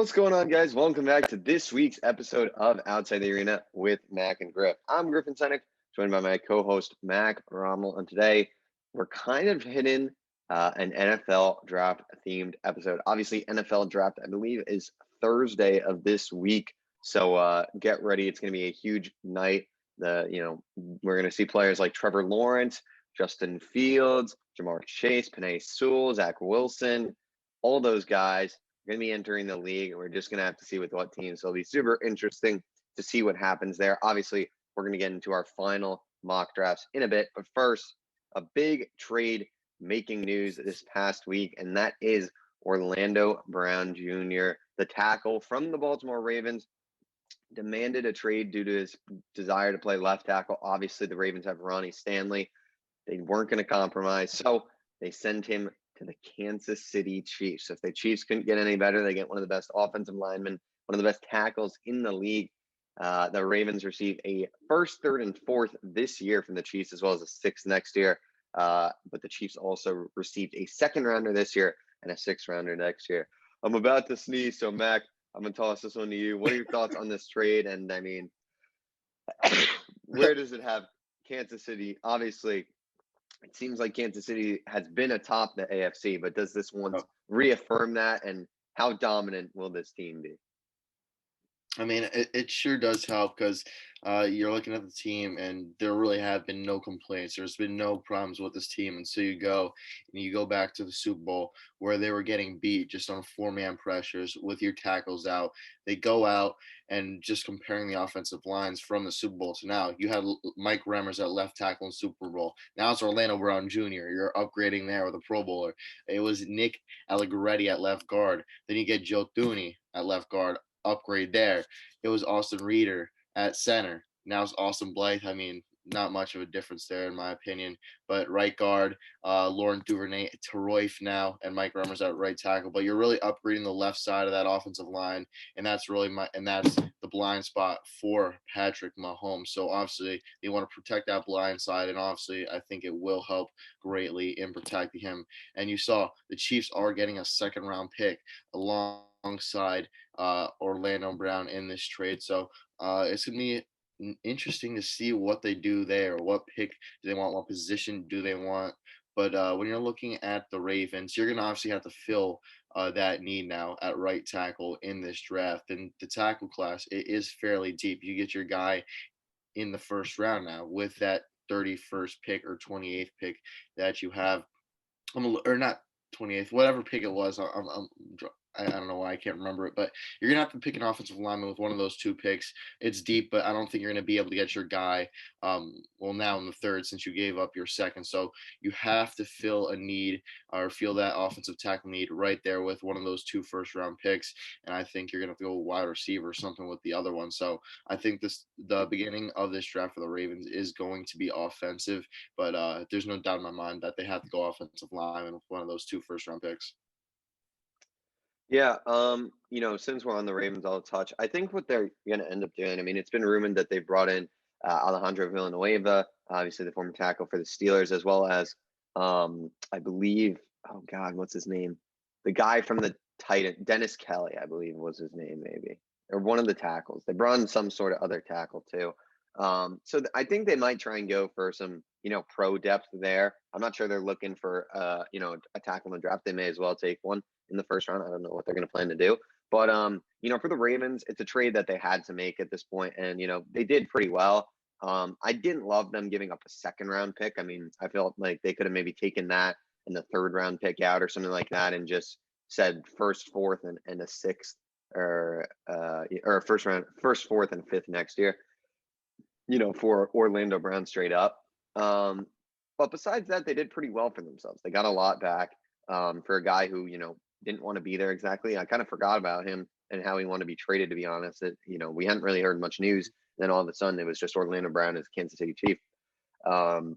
What's going on, guys? Welcome back to this week's episode of Outside the Arena with Mack and Griff. I'm Griffin Senek, joined by my co-host Mack Rommel, and today we're kind of hitting an NFL draft-themed episode. Obviously, NFL draft, I believe, is Thursday of this week, so get ready. It's going to be a huge night. We're going to see players like Trevor Lawrence, Justin Fields, Jamar Chase, Penei Sewell, Zach Wilson, all those guys going to be entering the league, and we're just going to have to see with what teams. So it'll be super interesting to see what happens there. Obviously, we're going to get into our final mock drafts in a bit, but first, a big trade making news this past week, and that is Orlando Brown Jr., the tackle from the Baltimore Ravens, demanded a trade due to his desire to play left tackle. Obviously, the Ravens have Ronnie Stanley. They weren't going to compromise, so they send him to the Kansas City Chiefs. If the Chiefs couldn't get any better, they get one of the best offensive linemen, one of the best tackles in the league. The Ravens receive a first, third, and fourth this year from the Chiefs, as well as a sixth next year. But the Chiefs also received a second rounder this year and a sixth rounder next year. I'm about to sneeze, so Mac, I'm gonna toss this one to you. What are your thoughts on this trade? And I mean, where does it have Kansas City? Obviously, it seems like Kansas City has been atop the AFC, but does this one reaffirm that? And how dominant will this team be? I mean, it sure does help because you're looking at the team and there really have been no complaints. There's been no problems with this team. And so you go back to the Super Bowl where they were getting beat just on four-man pressures with your tackles out. They go out and just comparing the offensive lines from the Super Bowl to now. You had Mike Remmers at left tackle in Super Bowl. Now it's Orlando Brown Jr. You're upgrading there with a Pro Bowler. It was Nick Allegretti at left guard. Then you get Joe Thuney at left guard. Upgrade there. It was Austin Reeder at center. Now it's Austin Blythe. I mean, not much of a difference there in my opinion. But right guard, Laurent Duvernay-Tardif now, and Mike Remmers at right tackle. But you're really upgrading the left side of that offensive line, and that's the blind spot for Patrick Mahomes. So obviously they want to protect that blind side, and obviously I think it will help greatly in protecting him. And you saw the Chiefs are getting a second round pick alongside Orlando Brown in this trade. So it's going to be interesting to see what they do there. What pick do they want? What position do they want? But when you're looking at the Ravens, you're going to obviously have to fill that need now at right tackle in this draft. And the tackle class, it is fairly deep. You get your guy in the first round now with that 31st pick or 28th pick that you have, or not 28th, whatever pick it was. I don't know why I can't remember it, but you're going to have to pick an offensive lineman with one of those two picks. It's deep, but I don't think you're going to be able to get your guy, now in the third since you gave up your second. So you have to fill a need or feel that offensive tackle need right there with one of those two first-round picks, and I think you're going to have to go wide receiver or something with the other one. So I think the beginning of this draft for the Ravens is going to be offensive, but there's no doubt in my mind that they have to go offensive lineman with one of those two first-round picks. Yeah, since we're on the Ravens, I'll touch. I think what they're going to end up doing, I mean, it's been rumored that they brought in Alejandro Villanueva, obviously the former tackle for the Steelers, as well as, I believe, oh God, what's his name? The guy from the Titan, Dennis Kelly, I believe was his name, maybe, or one of the tackles. They brought in some sort of other tackle too. I think they might try and go for some, pro depth there. I'm not sure they're looking for, a tackle in the draft. They may as well take one in the first round. I don't know what they're going to plan to do. But, for the Ravens, it's a trade that they had to make at this point, and, they did pretty well. I didn't love them giving up a second round pick. I mean, I felt like they could have maybe taken that and the third round pick out or something like that and just said first, fourth, and a sixth or first, fourth, and fifth next year, for Orlando Brown straight up. But besides that, they did pretty well for themselves. They got a lot back for a guy who, didn't want to be there exactly. I kind of forgot about him and how he wanted to be traded, to be honest. We hadn't really heard much news. Then all of a sudden, it was just Orlando Brown as Kansas City Chief. But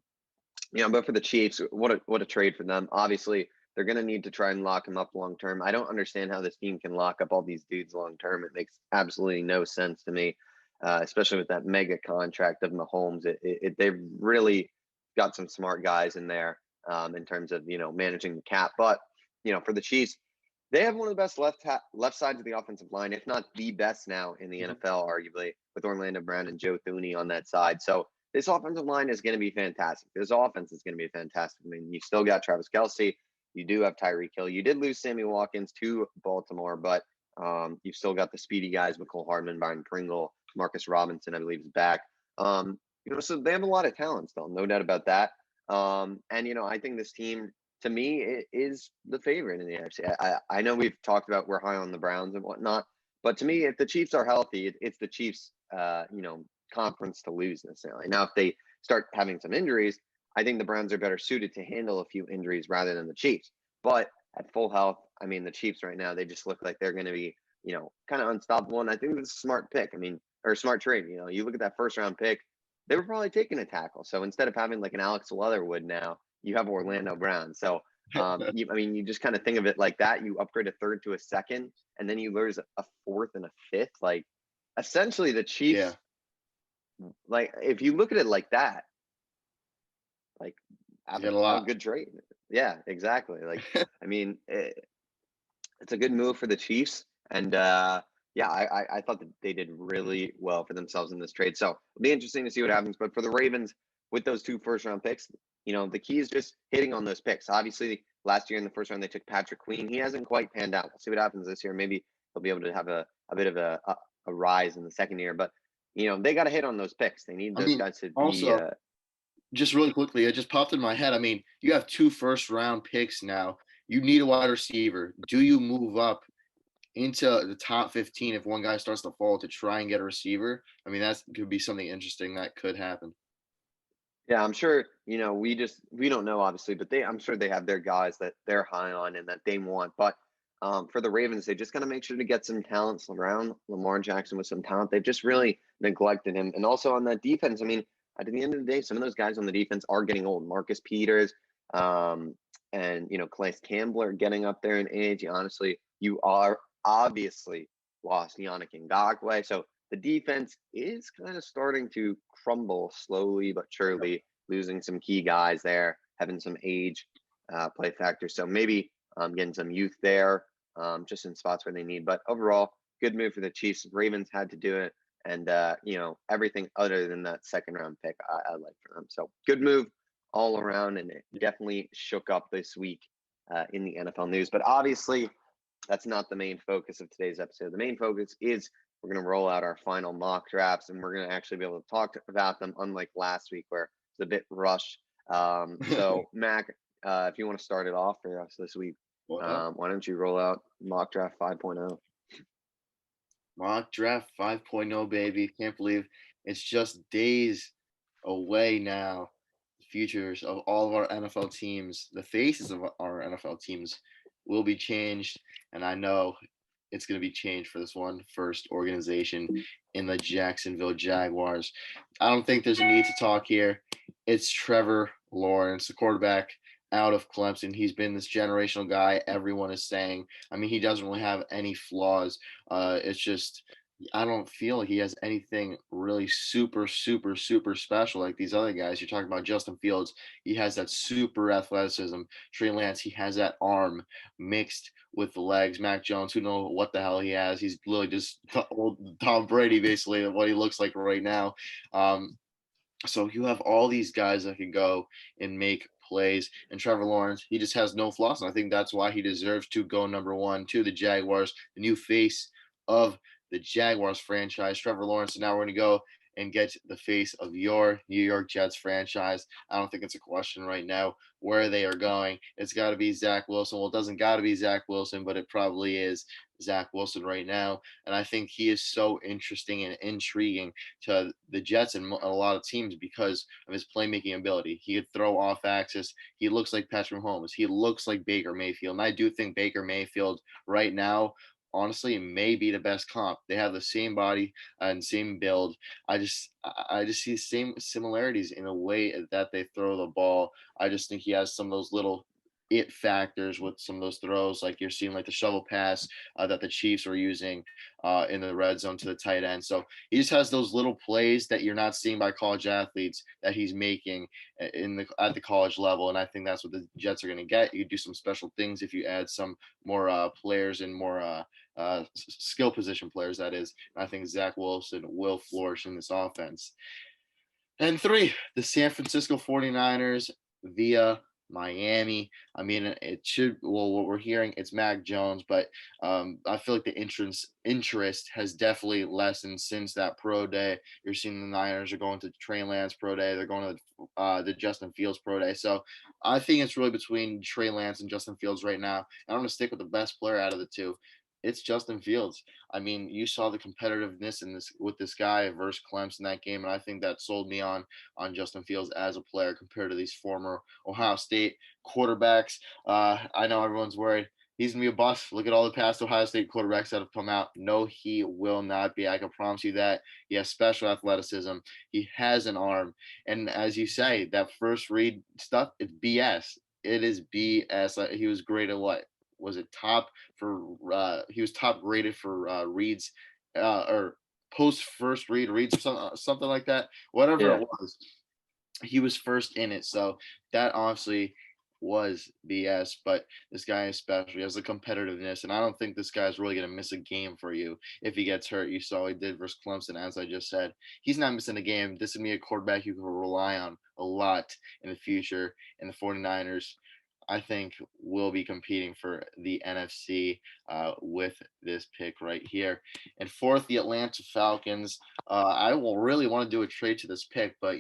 for the Chiefs, what a trade for them. Obviously, they're going to need to try and lock him up long term. I don't understand how this team can lock up all these dudes long term. It makes absolutely no sense to me, especially with that mega contract of Mahomes. They've really got some smart guys in there in terms of managing the cap. But for the Chiefs, They have one of the best left sides of the offensive line, if not the best now in the Mhm. NFL, arguably, with Orlando Brown and Joe Thuney on that side. So this offensive line is going to be fantastic. This offense is going to be fantastic. I mean, you still got Travis Kelce. You do have Tyreek Hill. You did lose Sammy Watkins to Baltimore, but you've still got the speedy guys, McCole Hardman, Byron Pringle, Marcus Robinson, I believe, is back. So they have a lot of talent still, no doubt about that. I think this team, to me, it is the favorite in the AFC. I know we've talked about we're high on the Browns and whatnot, but to me, if the Chiefs are healthy, it's the Chiefs, conference to lose necessarily. Now, if they start having some injuries, I think the Browns are better suited to handle a few injuries rather than the Chiefs. But at full health, I mean, the Chiefs right now, they just look like they're going to be, kind of unstoppable. And I think it's a smart pick. I mean, or a smart trade. You look at that first round pick, they were probably taking a tackle. So instead of having like an Alex Leatherwood now, you have Orlando Brown. So you just kind of think of it like that. You upgrade a third to a second, and then you lose a fourth and a fifth. Like essentially, the Chiefs, Yeah, like if you look at it like that, like you have got a a lot. good trade. Yeah, exactly. Like I mean, it's a good move for the Chiefs, and yeah, I thought that they did really well for themselves in this trade. So it'll be interesting to see what happens. But for the Ravens, with those two first round picks, the key is just hitting on those picks. Obviously, last year in the first round they took Patrick Queen. He hasn't quite panned out. We'll see what happens this year. Maybe they'll be able to have a bit of a rise in the second year. But they got to hit on those picks. They need I those mean, guys to be. also, just really quickly, it just popped in my head. I mean, you have 2 first-round picks now. You need a wide receiver. Do you move up into the top 15 if one guy starts to fall to try and get a receiver? I mean, that could be something interesting that could happen. Yeah, I'm sure, we don't know obviously, but I'm sure they have their guys that they're high on and that they want. But for the Ravens, they just got to make sure to get some talents around Lamar Jackson with some talent. They've just really neglected him. And also on that defense, I mean, at the end of the day, some of those guys on the defense are getting old. Marcus Peters, Calais Campbell are getting up there in age. Honestly, you are obviously lost Yannick Ngakoue. So the defense is kind of starting to crumble slowly but surely, losing some key guys there, having some age play factor. So maybe getting some youth there, just in spots where they need. But overall, good move for the Chiefs. Ravens had to do it. And, everything other than that second round pick, I like for them. So good move all around. And it definitely shook up this week in the NFL news. But obviously, that's not the main focus of today's episode. The main focus is we're going to roll out our final mock drafts, and we're going to actually be able to talk about them, unlike last week where it's a bit rushed. So, Mac, if you want to start it off for us this week, why don't you roll out mock draft 5.0? Mock draft 5.0, baby. Can't believe it's just days away now. The futures of all of our NFL teams, the faces of our NFL teams will be changed. And I know it's going to be changed for this one first organization in the Jacksonville Jaguars. I don't think there's a need to talk here. It's Trevor Lawrence, the quarterback out of Clemson. He's been this generational guy, everyone is saying. I mean, he doesn't really have any flaws. It's just I don't feel he has anything really super, super, super special like these other guys. You're talking about Justin Fields. He has that super athleticism. Trey Lance, he has that arm mixed with the legs. Mack Jones, who knows what the hell he has. He's literally just old Tom Brady, basically, what he looks like right now. So you have all these guys that can go and make plays. And Trevor Lawrence, he just has no flaws. And I think that's why he deserves to go number one to the Jaguars, the new face of the Jaguars franchise. Trevor Lawrence. And now we're going to go and get the face of your New York Jets franchise. I don't think it's a question right now where they are going. It's got to be Zach Wilson. Well, it doesn't got to be Zach Wilson, but it probably is Zach Wilson right now. And I think he is so interesting and intriguing to the Jets and a lot of teams because of his playmaking ability. He could throw off axis. He looks like Patrick Mahomes. He looks like Baker Mayfield. And I do think Baker Mayfield right now, honestly, may be the best comp. They have the same body and same build. I just see the same similarities in the way that they throw the ball. I just think he has some of those little it factors with some of those throws. Like you're seeing like the shovel pass that the Chiefs were using in the red zone to the tight end. So he just has those little plays that you're not seeing by college athletes that he's making at the college level. And I think that's what the Jets are going to get. You do some special things if you add some more players and more skill position players, that is. And I think Zach Wilson will flourish in this offense. And 3, the San Francisco 49ers via Miami. I mean, it should, well, what we're hearing, it's Mack Jones, but I feel like the interest has definitely lessened since that pro day. You're seeing the Niners are going to Trey Lance pro day. They're going to the Justin Fields pro day. So I think it's really between Trey Lance and Justin Fields right now. And I'm going to stick with the best player out of the two. It's Justin Fields. I mean, you saw the competitiveness in this with this guy versus Clemson that game, and I think that sold me on Justin Fields as a player compared to these former Ohio State quarterbacks. I know everyone's worried he's gonna be a bust. Look at all the past Ohio State quarterbacks that have come out. No, he will not be. I can promise you that. He has special athleticism. He has an arm, and as you say, that first read stuff, it's BS. It is BS. He was great at what? Was it top for he was top graded for reads or post first reads or something like that, whatever it was, he was first in it. So that honestly was BS, but this guy especially has the competitiveness, and I don't think this guy's really going to miss a game for you if he gets hurt. You saw he did versus Clemson, as I just said. He's not missing a game. This is me a quarterback you can rely on a lot in the future, and the 49ers I think will be competing for the NFC with this pick right here. And 4th, the Atlanta Falcons. I will really want to do a trade to this pick, but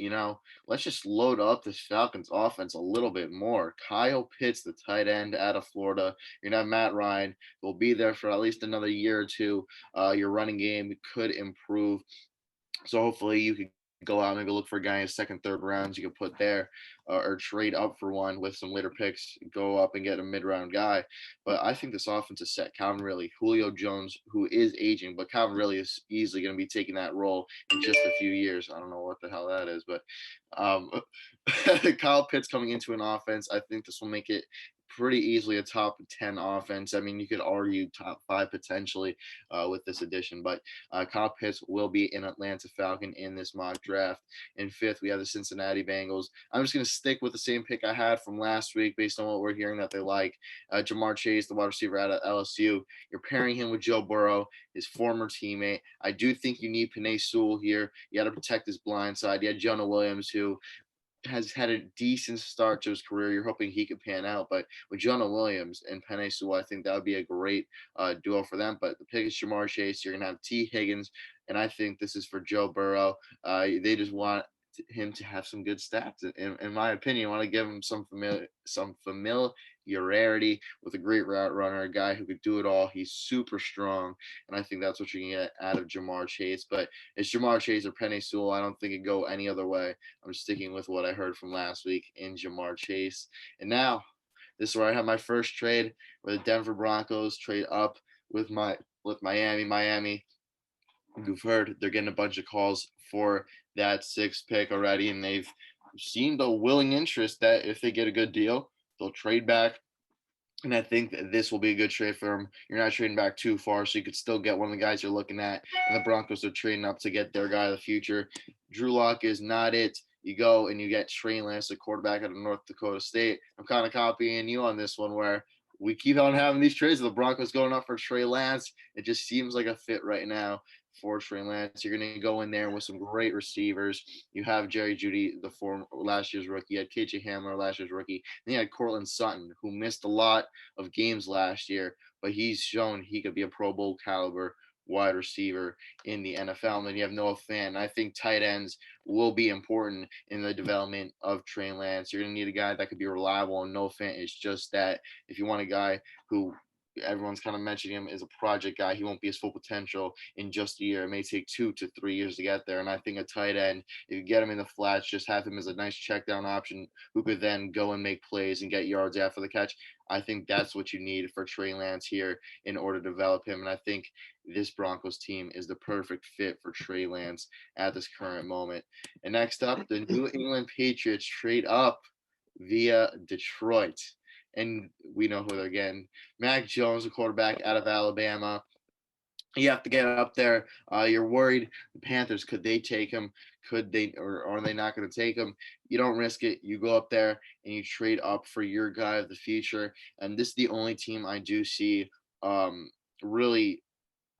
let's just load up this Falcons offense a little bit more. Kyle Pitts, the tight end out of Florida. You're not Matt Ryan. Will be there for at least another year or two. Your running game could improve. So hopefully you could go out, maybe look for a guy in second, third rounds you could put there, or trade up for one with some later picks, go up and get a mid-round guy. But I think this offense is set. Calvin Ridley, Julio Jones, who is aging, but Calvin Ridley is easily going to be taking that role in just a few years. I don't know what the hell that is, but Kyle Pitts coming into an offense, I think this will make it pretty easily a top 10 offense. I mean, you could argue top 5 potentially with this addition, but Kyle Pitts will be an Atlanta Falcon in this mock draft. In 5th, we have the Cincinnati Bengals. I'm just going to stick with the same pick I had from last week based on what we're hearing that they like. Jamar Chase, the wide receiver out of LSU. You're pairing him with Joe Burrow, his former teammate. I do think you need Penei Sewell here. You got to protect his blind side. You had Jonah Williams, who has had a decent start to his career. You're hoping he could pan out, but with Jonah Williams and Penei Sewell, I think that would be a great duo for them. But the pick is Jamar Chase. You're gonna have T. Higgins, and I think this is for Joe Burrow. They just want him to have some good stats. In my opinion, I want to give him some familiarity with a great route runner, a guy who could do it all. He's super strong, and I think that's what you can get out of Jamar Chase. But it's Jamar Chase or Penei Sewell. I don't think it'd go any other way. I'm sticking with what I heard from last week in Jamar Chase. And now, this is where I have my first trade, where the Denver Broncos trade up with Miami. Miami, you've heard they're getting a bunch of calls for that 6th pick already, and they've seemed a willing interest that if they get a good deal, they'll trade back. And I think that this will be a good trade for them. You're not trading back too far, so you could still get one of the guys you're looking at. And the Broncos are trading up to get their guy of the future. Drew Lock is not it. You go and you get Trey Lance, the quarterback out of North Dakota State. I'm kind of copying you on this one, where we keep on having these trades. The Broncos going up for Trey Lance. It just seems like a fit right now for Trey Lance. You're going to go in there with some great receivers. You have Jerry Jeudy, the former last year's rookie. You had KJ Hamler, last year's rookie. Then you had Cortland Sutton, who missed a lot of games last year, but he's shown he could be a Pro Bowl caliber wide receiver in the NFL. And then you have Noah Fant. I think tight ends will be important in the development of Trey Lance. You're going to need a guy that could be reliable, and Noah Fant is just that. If you want a guy who everyone's kind of mentioning him as a project guy, he won't be his full potential in just a year. It may take 2 to 3 years to get there. And I think a tight end, if you get him in the flats, just have him as a nice check down option who could then go and make plays and get yards after the catch. I think that's what you need for Trey Lance here in order to develop him. And I think this Broncos team is the perfect fit for Trey Lance at this current moment. And next up, the New England Patriots trade up via Detroit. and we know who they're getting. Mack Jones, the quarterback out of Alabama. You have to get up there. You're worried the Panthers, could they take him? Could they, or are they not going to take him? You don't risk it. You go up there and you trade up for your guy of the future. And this is the only team I do see really.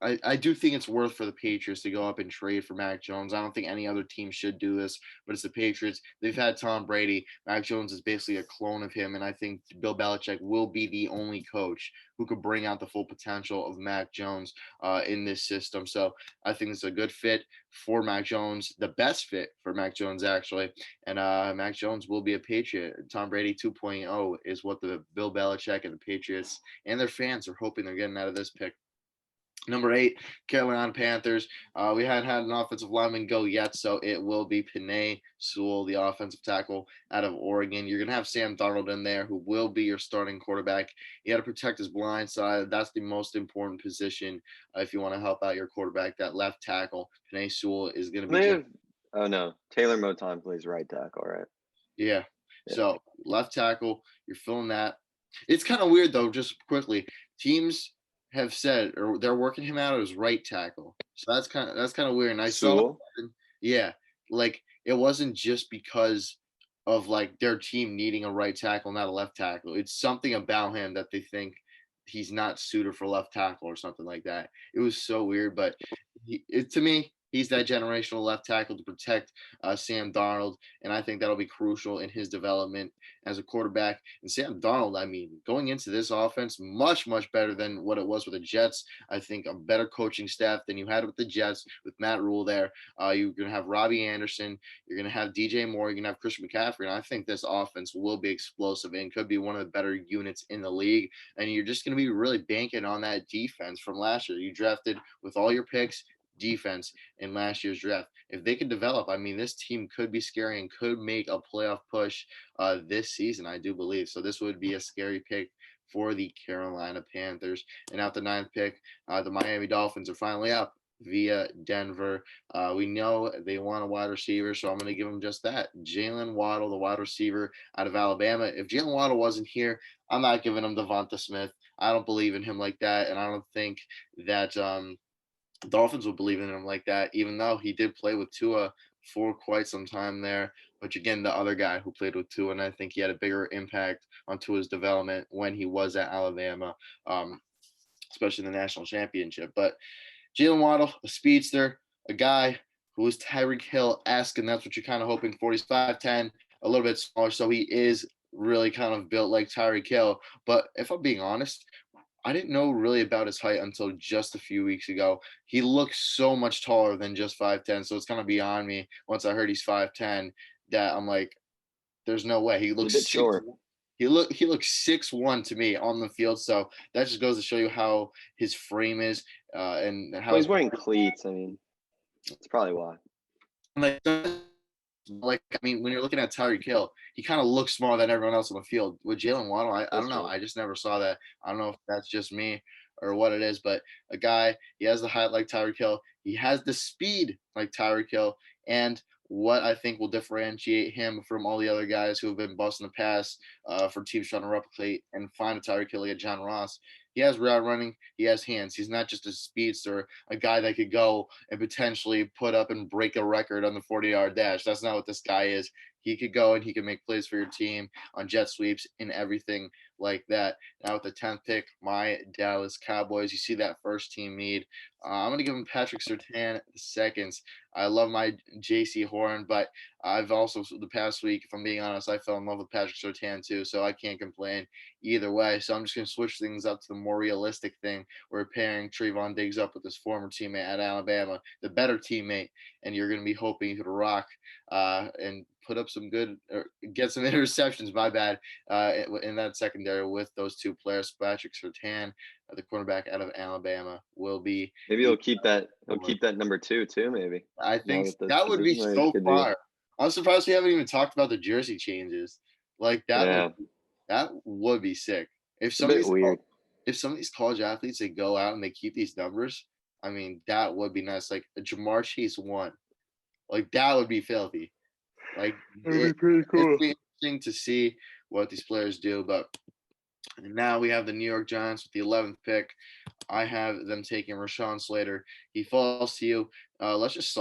I do think it's worth for the Patriots to go up and trade for Mac Jones. I don't think any other team should do this, but it's the Patriots. They've had Tom Brady. Mac Jones is basically a clone of him, and I think Bill Belichick will be the only coach who could bring out the full potential of Mac Jones in this system. So I think it's a good fit for Mac Jones, the best fit for Mac Jones, actually. And Mac Jones will be a Patriot. Tom Brady 2.0 is what the Bill Belichick and the Patriots and their fans are hoping they're getting out of this pick. Number 8, Carolina Panthers. We hadn't had an offensive lineman go yet, so it will be Penei Sewell, the offensive tackle out of Oregon. You're going to have Sam Darnold in there, who will be your starting quarterback. You got to protect his blind side. That's the most important position if you want to help out your quarterback. That left tackle, Penei Sewell, is going to be. Oh, no. Taylor Moton plays right tackle, right? Yeah. So left tackle, you're filling that. It's kind of weird, though, just quickly. Teams have said, or they're working him out as right tackle, so that's kind of weird. And I saw, like it wasn't just because of like their team needing a right tackle, not a left tackle. It's something about him that they think he's not suited for left tackle or something like that. It was so weird, but to me, he's that generational left tackle to protect Sam Darnold, and I think that'll be crucial in his development as a quarterback. And Sam Darnold, I mean, going into this offense, much, much better than what it was with the Jets. I think a better coaching staff than you had with the Jets with Matt Rule there. You're going to have Robbie Anderson. You're going to have DJ Moore. You're going to have Christian McCaffrey. And I think this offense will be explosive and could be one of the better units in the league. And you're just going to be really banking on that defense from last year. You drafted with all your picks, defense in last year's draft. If they could develop, I mean, this team could be scary and could make a playoff push this season, I do believe. So this would be a scary pick for the Carolina Panthers. And at the 9th pick, the Miami Dolphins are finally up via Denver. We know they want a wide receiver, so I'm going to give them just that. Jalen Waddle, the wide receiver out of Alabama. If Jalen Waddle wasn't here, I'm not giving him Devonta Smith. I don't believe in him like that, and I don't think that Dolphins will believe in him like that, even though he did play with Tua for quite some time there. But again, the other guy who played with Tua, and I think he had a bigger impact on Tua's development when he was at Alabama, especially in the national championship. But Jalen Waddle, a speedster, a guy who is Tyreek Hill-esque, and that's what you're kind of hoping for. He's 5'10", a little bit smaller, so he is really kind of built like Tyreek Hill. But if I'm being honest, I didn't know really about his height until just a few weeks ago. He looks so much taller than just 5'10", so it's kind of beyond me once I heard he's 5'10", that I'm like, there's no way. He looks short. He looks 6'1" to me on the field, so that just goes to show you how his frame is and how he's wearing cleats. I mean, that's probably why. Like, I mean, when you're looking at Tyreek Hill, he kind of looks smaller than everyone else on the field. With Jalen Waddle, I don't know. I just never saw that. I don't know if that's just me or what it is, but a guy, he has the height like Tyreek Hill. He has the speed like Tyreek Hill. And what I think will differentiate him from all the other guys who have been busting the pass for teams trying to replicate and find a Tyreek Hill like a John Ross. He has route running. He has hands. He's not just a speedster, a guy that could go and potentially put up and break a record on the 40-yard dash. That's not what this guy is. He could go and he can make plays for your team on jet sweeps and everything like that. Now with the 10th pick, my Dallas Cowboys, you see that first team need. I'm going to give him Patrick Surtain seconds. I love my J.C. Horn, but I've also, the past week, if I'm being honest, I fell in love with Patrick Surtain too, so I can't complain either way. So I'm just going to switch things up to the more realistic thing. We're pairing Trevon Diggs up with his former teammate at Alabama, the better teammate, and you're going to be hoping he could rock and put up some good, or get some interceptions, my bad, in that secondary with those two players. Patrick Surtain, the cornerback out of Alabama, will be. Maybe he'll keep that. He'll keep that number 2 too. Maybe. I think that would be so fire. I'm surprised we haven't even talked about the jersey changes. Like that. That would be sick. If some of these college athletes, they go out and they keep these numbers, I mean, that would be nice. Like a Jamar Chase 1, like that would be filthy. Like it would be pretty cool. It'd be interesting to see what these players do, but And now we have the New York Giants with the 11th pick. I have them taking Rashawn Slater. He falls to you. Let's just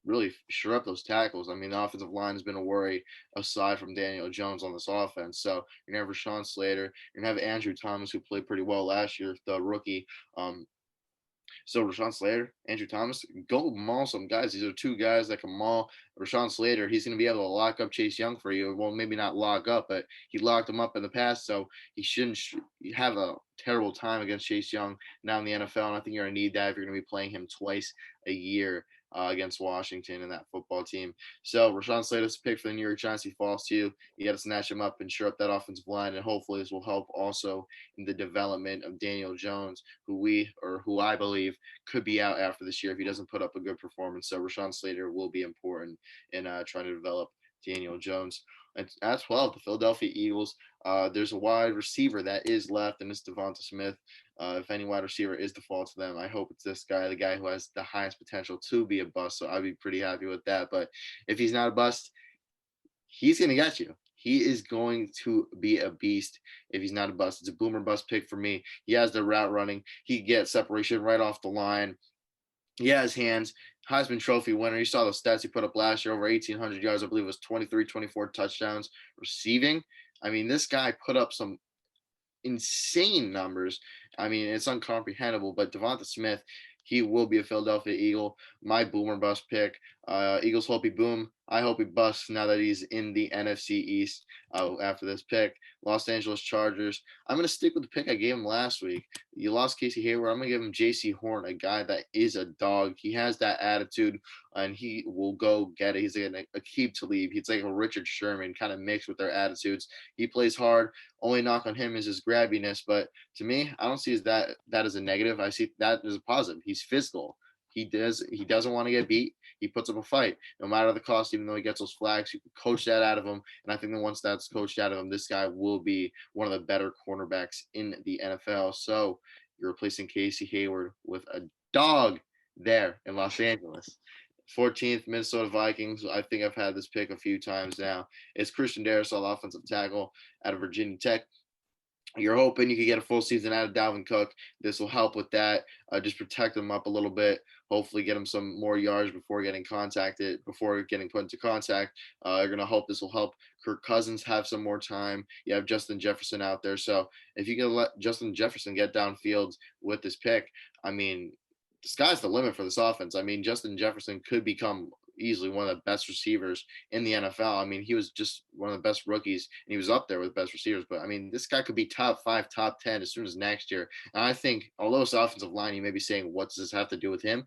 really shore up those tackles. I mean, the offensive line has been a worry aside from Daniel Jones on this offense. So you're going to have Rashawn Slater. You're going to have Andrew Thomas, who played pretty well last year, the rookie. So Rashawn Slater, Andrew Thomas, go maul some guys. These are two guys that can maul. Rashawn Slater, he's going to be able to lock up Chase Young for you. Well, maybe not lock up, but he locked him up in the past, so he shouldn't have a terrible time against Chase Young now in the NFL. And I think you're going to need that if you're going to be playing him twice a year. Against Washington and that football team. So Rashawn Slater's pick for the New York Giants. He falls to you. You got to snatch him up and shore up that offensive line, and hopefully this will help also in the development of Daniel Jones, who I believe could be out after this year if he doesn't put up a good performance. So Rashawn Slater will be important in trying to develop Daniel Jones. And at 12, the Philadelphia Eagles, there's a wide receiver that is left, and it's Devonta Smith. If any wide receiver is to fall to them, I hope it's this guy, the guy who has the highest potential to be a bust. So I'd be pretty happy with that. But if he's not a bust, he's going to get you. He is going to be a beast if he's not a bust. It's a boomer bust pick for me. He has the route running. He gets separation right off the line. He has hands. Heisman Trophy winner. You saw the stats he put up last year, over 1,800 yards. I believe it was 23, 24 touchdowns receiving. I mean, this guy put up some insane numbers. I mean, it's uncomprehendable, but Devonta Smith, he will be a Philadelphia Eagle. My boomer bust pick. Eagles hope he boom. I hope he busts now that he's in the NFC East after this pick. Los Angeles Chargers. I'm going to stick with the pick I gave him last week. You lost Casey Hayward. I'm going to give him J.C. Horn, a guy that is a dog. He has that attitude, and he will go get it. He's like a keep to leave. He's like a Richard Sherman kind of mixed with their attitudes. He plays hard. Only knock on him is his grabbiness, but to me, I don't see that as a negative. I see that as a positive. He's physical. He doesn't want to get beat. He puts up a fight, no matter the cost. Even though he gets those flags, you can coach that out of him. And I think that once that's coached out of him, this guy will be one of the better cornerbacks in the NFL. So you're replacing Casey Hayward with a dog there in Los Angeles. 14th, Minnesota Vikings. I think I've had this pick a few times now. It's Christian Darrisaw, offensive tackle out of Virginia Tech. You're hoping you could get a full season out of Dalvin Cook. This will help with that. Just protect him up a little bit. Hopefully get him some more yards before getting put into contact. You're going to hope this will help Kirk Cousins have some more time. You have Justin Jefferson out there. So if you can let Justin Jefferson get downfield with this pick, I mean, the sky's the limit for this offense. I mean, Justin Jefferson could become easily one of the best receivers in the NFL. I mean, he was just one of the best rookies, and he was up there with best receivers. But I mean, this guy could be top 5, top 10 as soon as next year. And I think, although it's offensive line, you may be saying, what does this have to do with him?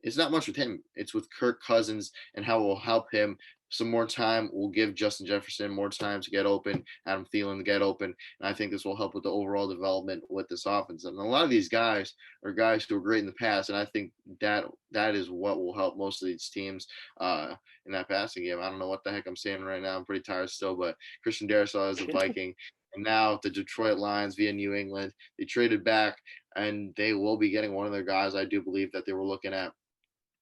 It's not much with him. It's with Kirk Cousins and how it will help him. Some more time will give Justin Jefferson more time to get open, Adam Thielen to get open, and I think this will help with the overall development with this offense. And a lot of these guys are guys who were great in the past, and I think that is what will help most of these teams in that passing game. I don't know what the heck I'm saying right now. I'm pretty tired still, but Christian Darrisaw is a Viking. And now the Detroit Lions via New England, they traded back, and they will be getting one of their guys I do believe that they were looking at.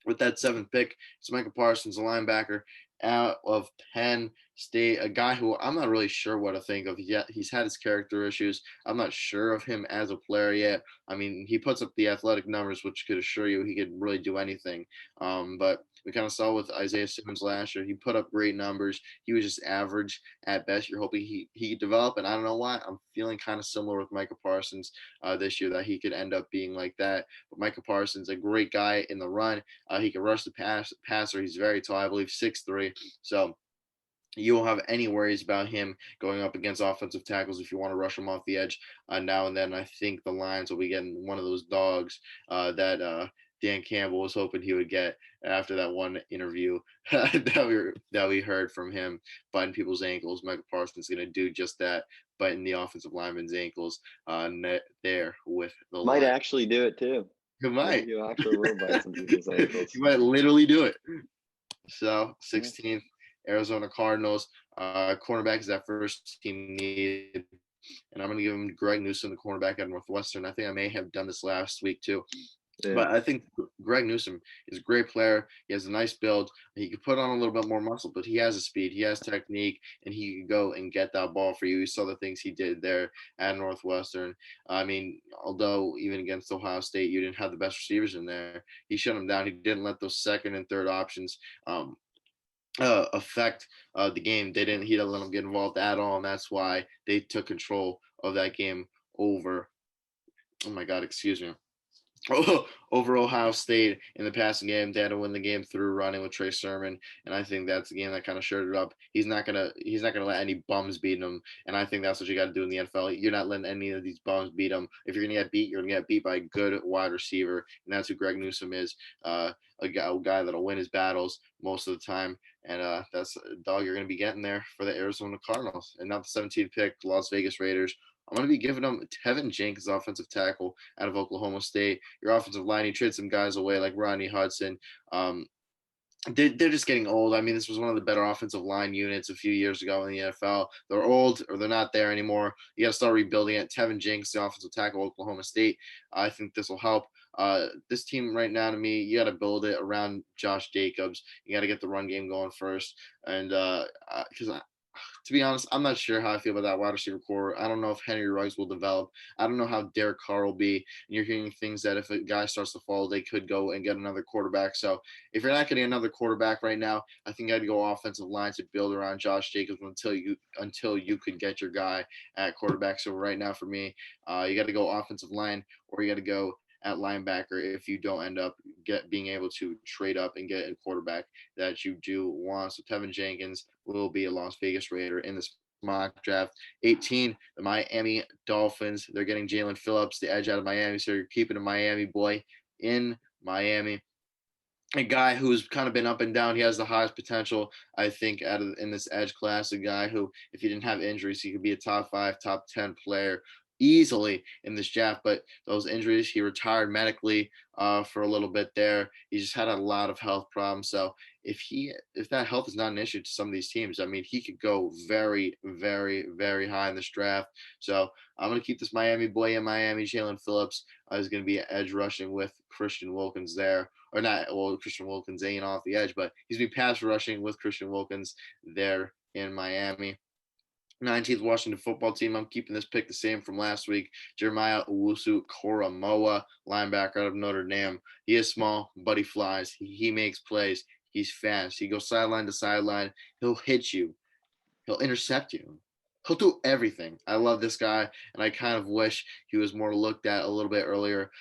With that 7th pick, it's Micah Parsons, a linebacker out of Penn State, a guy who I'm not really sure what to think of yet. He's had his character issues. I'm not sure of him as a player yet. I mean, he puts up the athletic numbers, which could assure you he could really do anything. But we kind of saw with Isaiah Simmons last year. He put up great numbers. He was just average at best. You're hoping he could develop, and I don't know why. I'm feeling kind of similar with Micah Parsons this year, that he could end up being like that. But Micah Parsons, a great guy in the run. He can rush the passer. He's very tall, I believe 6'3". So you won't have any worries about him going up against offensive tackles if you want to rush him off the edge now and then. I think the Lions will be getting one of those dogs that Dan Campbell was hoping he would get after that one interview that we heard from him biting people's ankles. Michael Parsons is going to do just that, biting the offensive lineman's ankles there with the Might Lions. actually do it too. He might. You actually will bite some people's ankles. He might literally do it. So 16th, Arizona Cardinals. Cornerback is that first team needed. And I'm going to give him Greg Newsom, the cornerback at Northwestern. I think I may have done this last week too. Yeah. But I think Greg Newsome is a great player. He has a nice build. He could put on a little bit more muscle, but he has the speed, he has technique, and he can go and get that ball for you. You saw the things he did there at Northwestern. I mean, although even against Ohio State, you didn't have the best receivers in there. He shut them down. He didn't let those second and third options affect the game. They didn't. He didn't let them get involved at all, and that's why they took control of that game over. Oh my God, excuse me. Over Ohio State in the passing game. They had to win the game through running with Trey Sermon, and I think that's the game that kind of shirted it up. He's not gonna let any bums beat him, and I think that's what you got to do in the NFL. You're not letting any of these bums beat him. If you're gonna get beat, you're gonna get beat by a good wide receiver, and that's who Greg Newsome is. A guy that'll win his battles most of the time, and that's a dog you're gonna be getting there for the Arizona Cardinals, and not the 17th pick, Las Vegas Raiders. I'm going to be giving them Tevin Jenkins, offensive tackle out of Oklahoma State. Your offensive line, he traded some guys away like Rodney Hudson. They're just getting old. I mean, this was one of the better offensive line units a few years ago in the NFL. They're old or they're not there anymore. You got to start rebuilding it. Tevin Jenkins, the offensive tackle, Oklahoma State. I think this will help. This team right now, to me, you got to build it around Josh Jacobs. You got to get the run game going first. And because to be honest, I'm not sure how I feel about that wide receiver core. I don't know if Henry Ruggs will develop. I don't know how Derek Carr will be. And you're hearing things that if a guy starts to fall, they could go and get another quarterback. So if you're not getting another quarterback right now, I think I'd go offensive line to build around Josh Jacobs until you could get your guy at quarterback. So right now for me, you got to go offensive line or you got to go at linebacker if you don't end up being able to trade up and get a quarterback that you do want. So Tevin Jenkins will be a Las Vegas Raider in this mock draft. 18, the Miami Dolphins. They're getting Jalen Phillips, the edge out of Miami. So you're keeping a Miami boy in Miami. A guy who's kind of been up and down. He has the highest potential, I think, in this edge class. A guy who, if he didn't have injuries, he could be a top 5, top 10 player easily in this draft. But those injuries, he retired medically for a little bit there. He just had a lot of health problems. So if that health is not an issue to some of these teams, I mean, he could go very, very, very high in this draft. So I'm going to keep this Miami boy in Miami. Jalen Phillips is going to be an edge rushing with Christian Wilkins there. Or not, well, Christian Wilkins ain't off the edge, but he's going to be pass rushing with Christian Wilkins there in Miami. 19th Washington football team. I'm keeping this pick the same from last week. Jeremiah Owusu-Koramoah, linebacker out of Notre Dame. He is small, but he flies. He makes plays. He's fast. He goes sideline to sideline. He'll hit you. He'll intercept you. He'll do everything. I love this guy, and I kind of wish he was more looked at a little bit earlier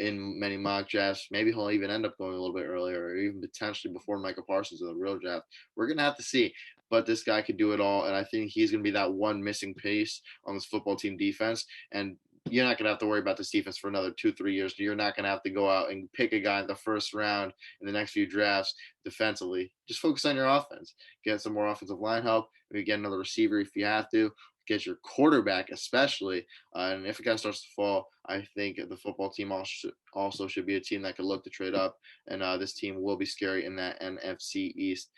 in many mock drafts. Maybe he'll even end up going a little bit earlier, or even potentially before Micah Parsons in the real draft. We're going to have to see. But this guy could do it all, and I think he's going to be that one missing piece on this football team defense. And you're not going to have to worry about this defense for another 2-3 years. You're not going to have to go out and pick a guy in the first round in the next few drafts defensively. Just focus on your offense. Get some more offensive line help. Maybe get another receiver if you have to. Get your quarterback especially. And if a guy starts to fall, I think the football team also should be a team that could look to trade up. And this team will be scary in that NFC East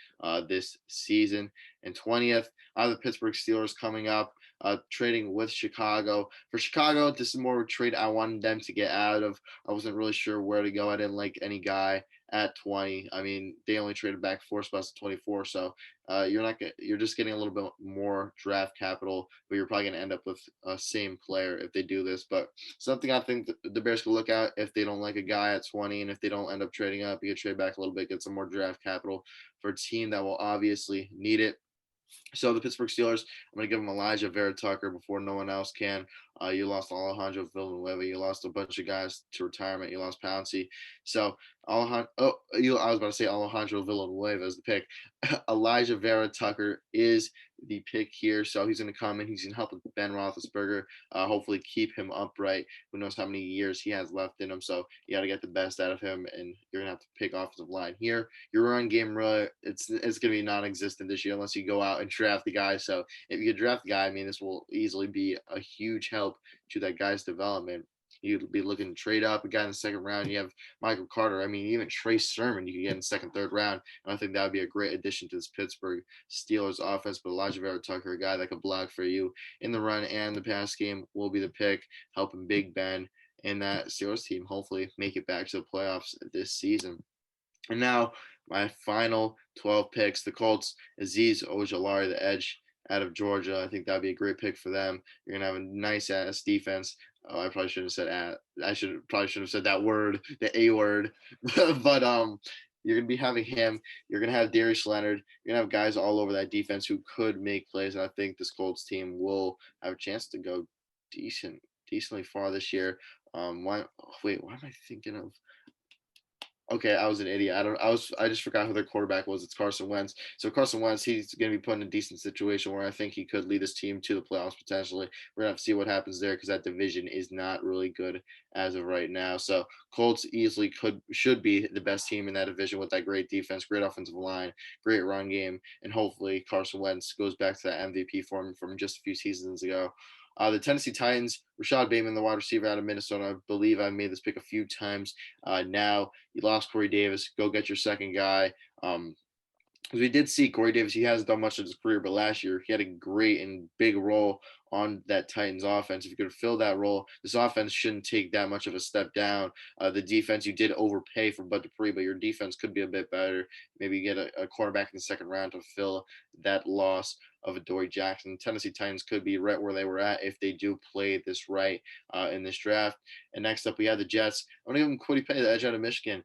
this season. And 20th, the Pittsburgh Steelers coming up. Trading with Chicago. For Chicago, this is more of a trade I wanted them to get out of. I wasn't really sure where to go. I didn't like any guy at 20. I mean, they only traded back 4 spots to 24, so you're just getting a little bit more draft capital, but you're probably going to end up with a same player if they do this. But something I think the Bears could look at if they don't like a guy at 20, and if they don't end up trading up, you could trade back a little bit, get some more draft capital for a team that will obviously need it. So the Pittsburgh Steelers, I'm going to give them Elijah Vera Tucker before no one else can. You lost Alejandro Villanueva. You lost a bunch of guys to retirement. You lost Pouncey. So I was about to say Alejandro Villanueva is the pick. Elijah Vera Tucker is the pick here. So he's going to come in. He's going to help with Ben Roethlisberger. Hopefully keep him upright. Who knows how many years he has left in him. So you got to get the best out of him, and you're going to have to pick offensive line here. Your run game, really, it's going to be non-existent this year unless you go out and draft the guy. So if you draft the guy, I mean, this will easily be a huge help to that guy's development. You'd be looking to trade up a guy in the second round. You have Michael Carter. I mean, even Trey Sermon you can get in the second, third round. And I think that would be a great addition to this Pittsburgh Steelers offense. But Elijah Vera Tucker, a guy that could block for you in the run and the pass game, will be the pick, helping Big Ben and that Steelers team hopefully make it back to the playoffs this season. And now my final 12 picks, the Colts, Azeez Ojulari, the edge out of Georgia. I think that'd be a great pick for them. You're gonna have a nice ass defense. Oh, I probably shouldn't have said at. I should have said that word, the A word. But you're gonna be having him. You're gonna have Darius Leonard. You're gonna have guys all over that defense who could make plays. And I think this Colts team will have a chance to go decently far this year. Why? Wait, why am I thinking of? Okay, I was an idiot. I just forgot who their quarterback was. It's Carson Wentz. So Carson Wentz, he's going to be put in a decent situation where I think he could lead his team to the playoffs potentially. We're going to have to see what happens there because that division is not really good as of right now. So Colts easily should be the best team in that division with that great defense, great offensive line, great run game, and hopefully Carson Wentz goes back to that MVP form from just a few seasons ago. The Tennessee Titans, Rashad Bateman, the wide receiver out of Minnesota. I believe I've made this pick a few times now. You lost Corey Davis. Go get your second guy. Because we did see Corey Davis, he hasn't done much of his career, but last year he had a great and big role on that Titans offense. If you could fill that role, this offense shouldn't take that much of a step down. The defense, you did overpay for Bud Dupree, but your defense could be a bit better. Maybe you get a quarterback in the second round to fill that loss of Adoree Jackson. Tennessee Titans could be right where they were at if they do play this right in this draft. And next up, we have the Jets. I'm going to give them Kwity Paye, the edge out of Michigan.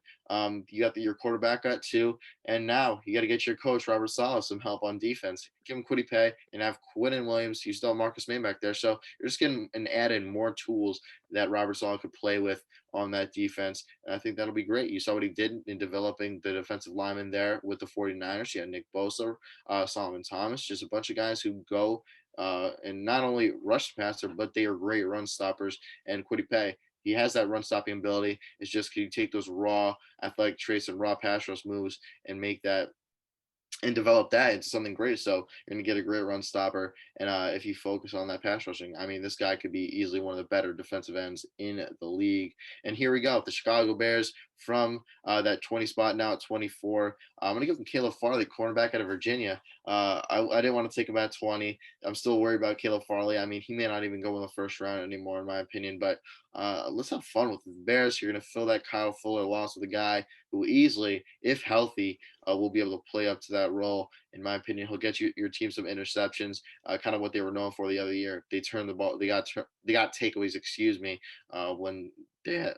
You got your quarterback at 2, and now you got to get your coach Robert Saleh some help on defense. Give him Kwity Paye and have Quinton Williams. You still have Marcus May back there, so you're just getting and adding more tools that Robert Saleh could play with on that defense. And I think that'll be great. You saw what he did in developing the defensive lineman there with the 49ers. You had Nick Bosa, Solomon Thomas, just a bunch of guys who go and not only rush the passer, but they are great run stoppers. And Kwity Paye, he has that run stopping ability. It's just can you take those raw athletic traits and raw pass rush moves and make that and develop that into something great. So you're going to get a great run stopper. And if you focus on that pass rushing, I mean, this guy could be easily one of the better defensive ends in the league. And here we go. The Chicago Bears from that 20 spot now at 24. I'm going to give them Caleb Farley, cornerback out of Virginia. I didn't want to take him at 20. I'm still worried about Caleb Farley. I mean, he may not even go in the first round anymore, in my opinion. But let's have fun with the Bears. You're going to fill that Kyle Fuller loss with a guy who easily, if healthy, will be able to play up to that role. In my opinion, he'll get your team some interceptions, kind of what they were known for the other year. They turned the ball, they got takeaways,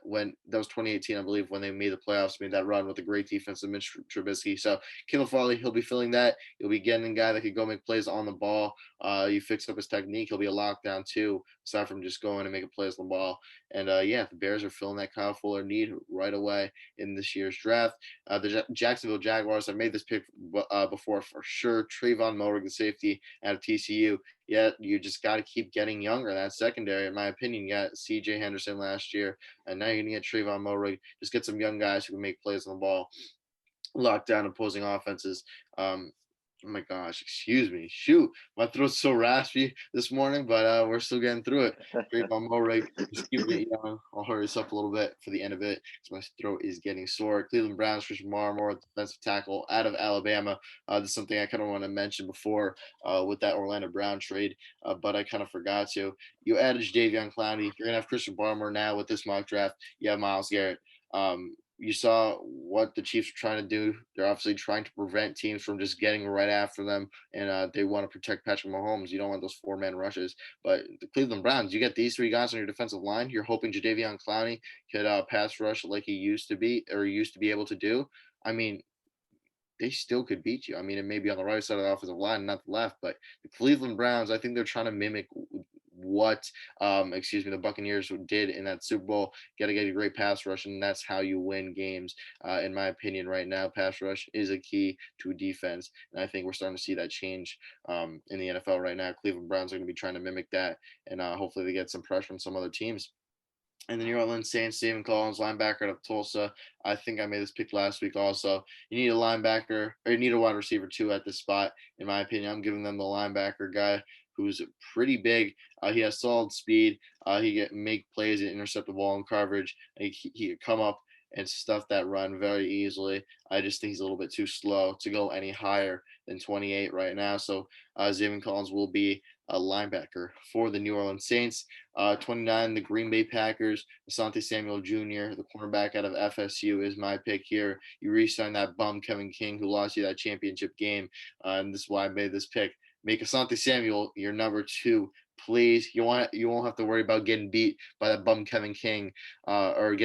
when that was 2018, I believe, when they made the playoffs, made that run with a great defense of Mitch Trubisky. So Caleb Farley, he'll be filling that. He'll be getting a guy that could go make plays on the ball. You fix up his technique, he'll be a lockdown too, aside from just going and making plays on the ball. And the Bears are filling that Kyle Fuller need right away in this year's draft. The Jacksonville Jaguars, I made this pick before for sure. Trayvon Mulrig, the safety out of TCU. Yeah, you just got to keep getting younger. That secondary, in my opinion, you got C.J. Henderson last year, and now you're going to get Trayvon Mulrig. Just get some young guys who can make plays on the ball, lock down opposing offenses. Oh my gosh, excuse me. Shoot, my throat's so raspy this morning, but we're still getting through it. Trayvon Mulrig, just keep it young. I'll hurry this up a little bit for the end of it because my throat is getting sore. Cleveland Browns, Christian Barmore, defensive tackle out of Alabama. This is something I kind of want to mention before with that Orlando Brown trade, but I kind of forgot to. You added Jadeveon Clowney. You're going to have Christian Barmore now with this mock draft. You have Myles Garrett. You saw what the Chiefs are trying to do. They're obviously trying to prevent teams from just getting right after them, and they want to protect Patrick Mahomes. You don't want those 4-man rushes. But the Cleveland Browns, you get these 3 guys on your defensive line. You're hoping Jadeveon Clowney could pass rush like he used to be able to do. I mean, they still could beat you. I mean, it may be on the right side of the offensive line, not the left, but the Cleveland Browns, I think they're trying to mimic what the Buccaneers did in that Super Bowl. Got to get a great pass rush, and that's how you win games. In my opinion, right now, pass rush is a key to a defense, and I think we're starting to see that change in the NFL right now. Cleveland Browns are going to be trying to mimic that, and hopefully they get some pressure from some other teams. And the New Orleans Saints, Stephen Collins, linebacker out of Tulsa. I think I made this pick last week also. You need a linebacker, or you need a wide receiver too at this spot, in my opinion. I'm giving them the linebacker guy who's pretty big. He has solid speed. He can make plays and intercept the ball in coverage. He could come up and stuff that run very easily. I just think he's a little bit too slow to go any higher than 28 right now. So Stephen Collins will be linebacker for the New Orleans Saints. 29, the Green Bay Packers. Asante Samuel Jr., the cornerback out of FSU, is my pick here. You re-signed that bum Kevin King, who lost you that championship game, and this is why I made this pick. Make Asante Samuel your number 2. Please, you won't have to worry about getting beat by that bum Kevin King, or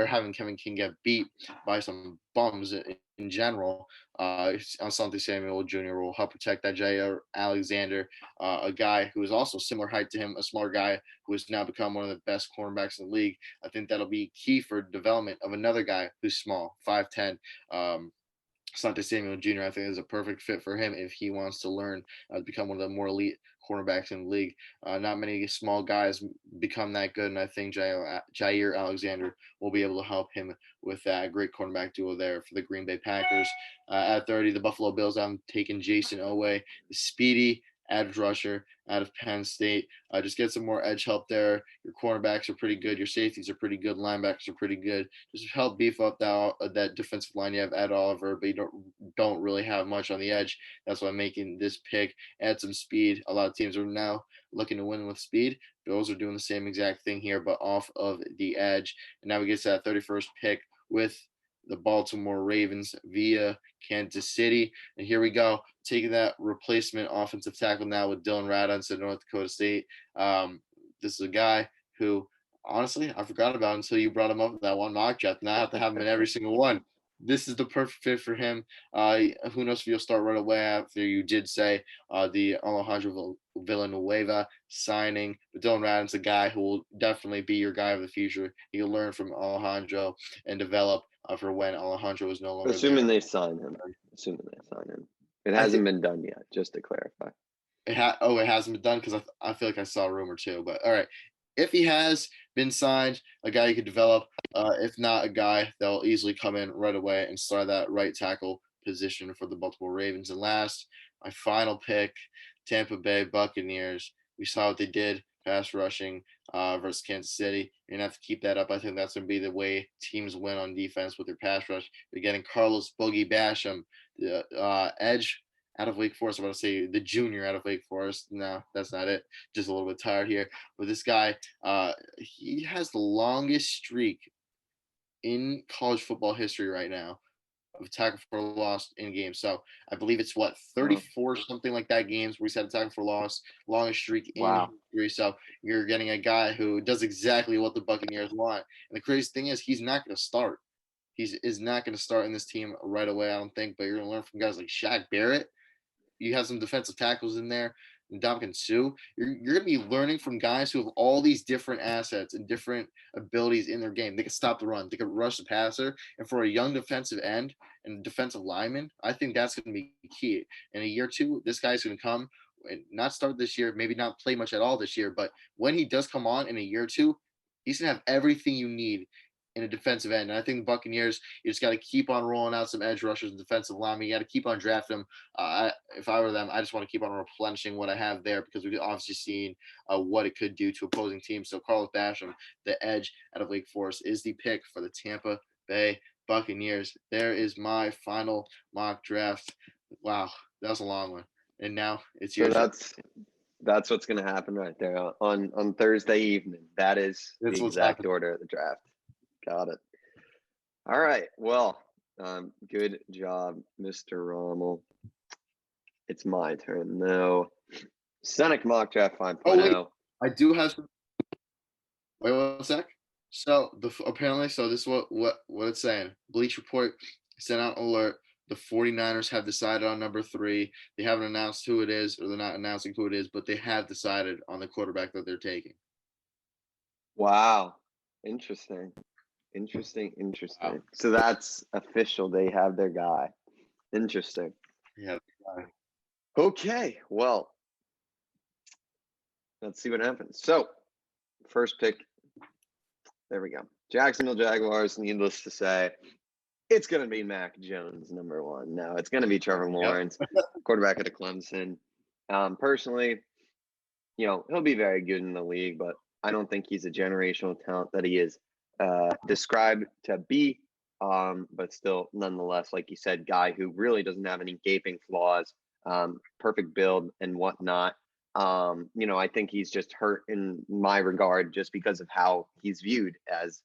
having Kevin King get beat by some bums in general. Asante Samuel Jr. will help protect that Jair Alexander, a guy who is also similar height to him, a smaller guy who has now become one of the best cornerbacks in the league. I think that'll be key for development of another guy who's small, 5'10". Asante Samuel Jr. I think is a perfect fit for him if he wants to learn to become one of the more elite cornerbacks in the league. Not many small guys become that good, and I think Jair Alexander will be able to help him with that great cornerback duo there for the Green Bay Packers. At 30, the Buffalo Bills, I'm taking Jason Owe, the speedy edge rusher out of Penn State. Just get some more edge help there. Your cornerbacks are pretty good. Your safeties are pretty good. Linebackers are pretty good. Just help beef up that defensive line. You have Ed Oliver, but you don't really have much on the edge. That's why I'm making this pick. Add some speed. A lot of teams are now looking to win with speed. Bills are doing the same exact thing here, but off of the edge. And now we get to that 31st pick with the Baltimore Ravens via Kansas City. And here we go, taking that replacement offensive tackle now with Dylan Radunz at North Dakota State. This is a guy who, honestly, I forgot about until you brought him up with that one mock draft. Now I have to have him in every single one. This is the perfect fit for him. Who knows if you'll start right away after you did say the Alejandro Villanueva signing. But Dylan Radunz, a guy who will definitely be your guy of the future. You'll learn from Alejandro and develop for when Alejandro is no longer Assuming there. they sign him. It hasn't been done yet, just to clarify. It hasn't been done because I feel like I saw a rumor too. But all right, if he has been signed, a guy you could develop. If not, a guy that'll easily come in right away and start that right tackle position for the Baltimore Ravens. And last, my final pick, Tampa Bay Buccaneers. We saw what they did pass rushing versus Kansas City. You're gonna have to keep that up. I think that's gonna be the way teams win on defense with their pass rush. You're getting Carlos Boogie Basham, the edge out of Wake Forest. I'm going to say the junior out of Wake Forest. No, that's not it. Just a little bit tired here. But this guy, he has the longest streak in college football history right now of tackle for loss in games. So I believe it's 34 something like that games where he's had a tackle for loss, longest streak in history. So you're getting a guy who does exactly what the Buccaneers want. And the crazy thing is he's not going to start. He is not going to start in this team right away, I don't think. But you're going to learn from guys like Shaq Barrett. You have some defensive tackles in there, and Ndamukong Suh. You're going to be learning from guys who have all these different assets and different abilities in their game. They can stop the run. They can rush the passer. And for a young defensive end and defensive lineman, I think that's going to be key. In a year or two, this guy's going to come and not start this year, maybe not play much at all this year. But when he does come on in a year or two, he's going to have everything you need in a defensive end. And I think the Buccaneers, you just got to keep on rolling out some edge rushers and defensive linemen. You got to keep on drafting them. If I were them, I just want to keep on replenishing what I have there because we've obviously seen what it could do to opposing teams. So Carlos Basham, the edge out of Wake Forest, is the pick for the Tampa Bay Buccaneers. There is my final mock draft. Wow, that was a long one. And now it's yours. So that's what's going to happen right there on Thursday evening. That is the exact order of the draft. Got it. All right. Well, good job, Mr. Rommel. It's my turn now. Seneca mock draft 5.0. Oh, I do have some. Wait 1 sec. So apparently, this is what it's saying. Bleach Report sent out an alert. The 49ers have decided on number 3. They haven't announced who it is, or they're not announcing who it is, but they have decided on the quarterback that they're taking. Wow. Interesting. Wow. So that's official. They have their guy. Interesting. Yeah. Okay. Well, let's see what happens. So, first pick. There we go. Jacksonville Jaguars, needless to say, it's going to be Mack Jones, number 1. No, it's going to be Trevor Lawrence, quarterback at Clemson. Personally, he'll be very good in the league, but I don't think he's a generational talent that he is described to be, but still, nonetheless, like you said, guy who really doesn't have any gaping flaws, perfect build and whatnot. I think he's just hurt in my regard just because of how he's viewed as,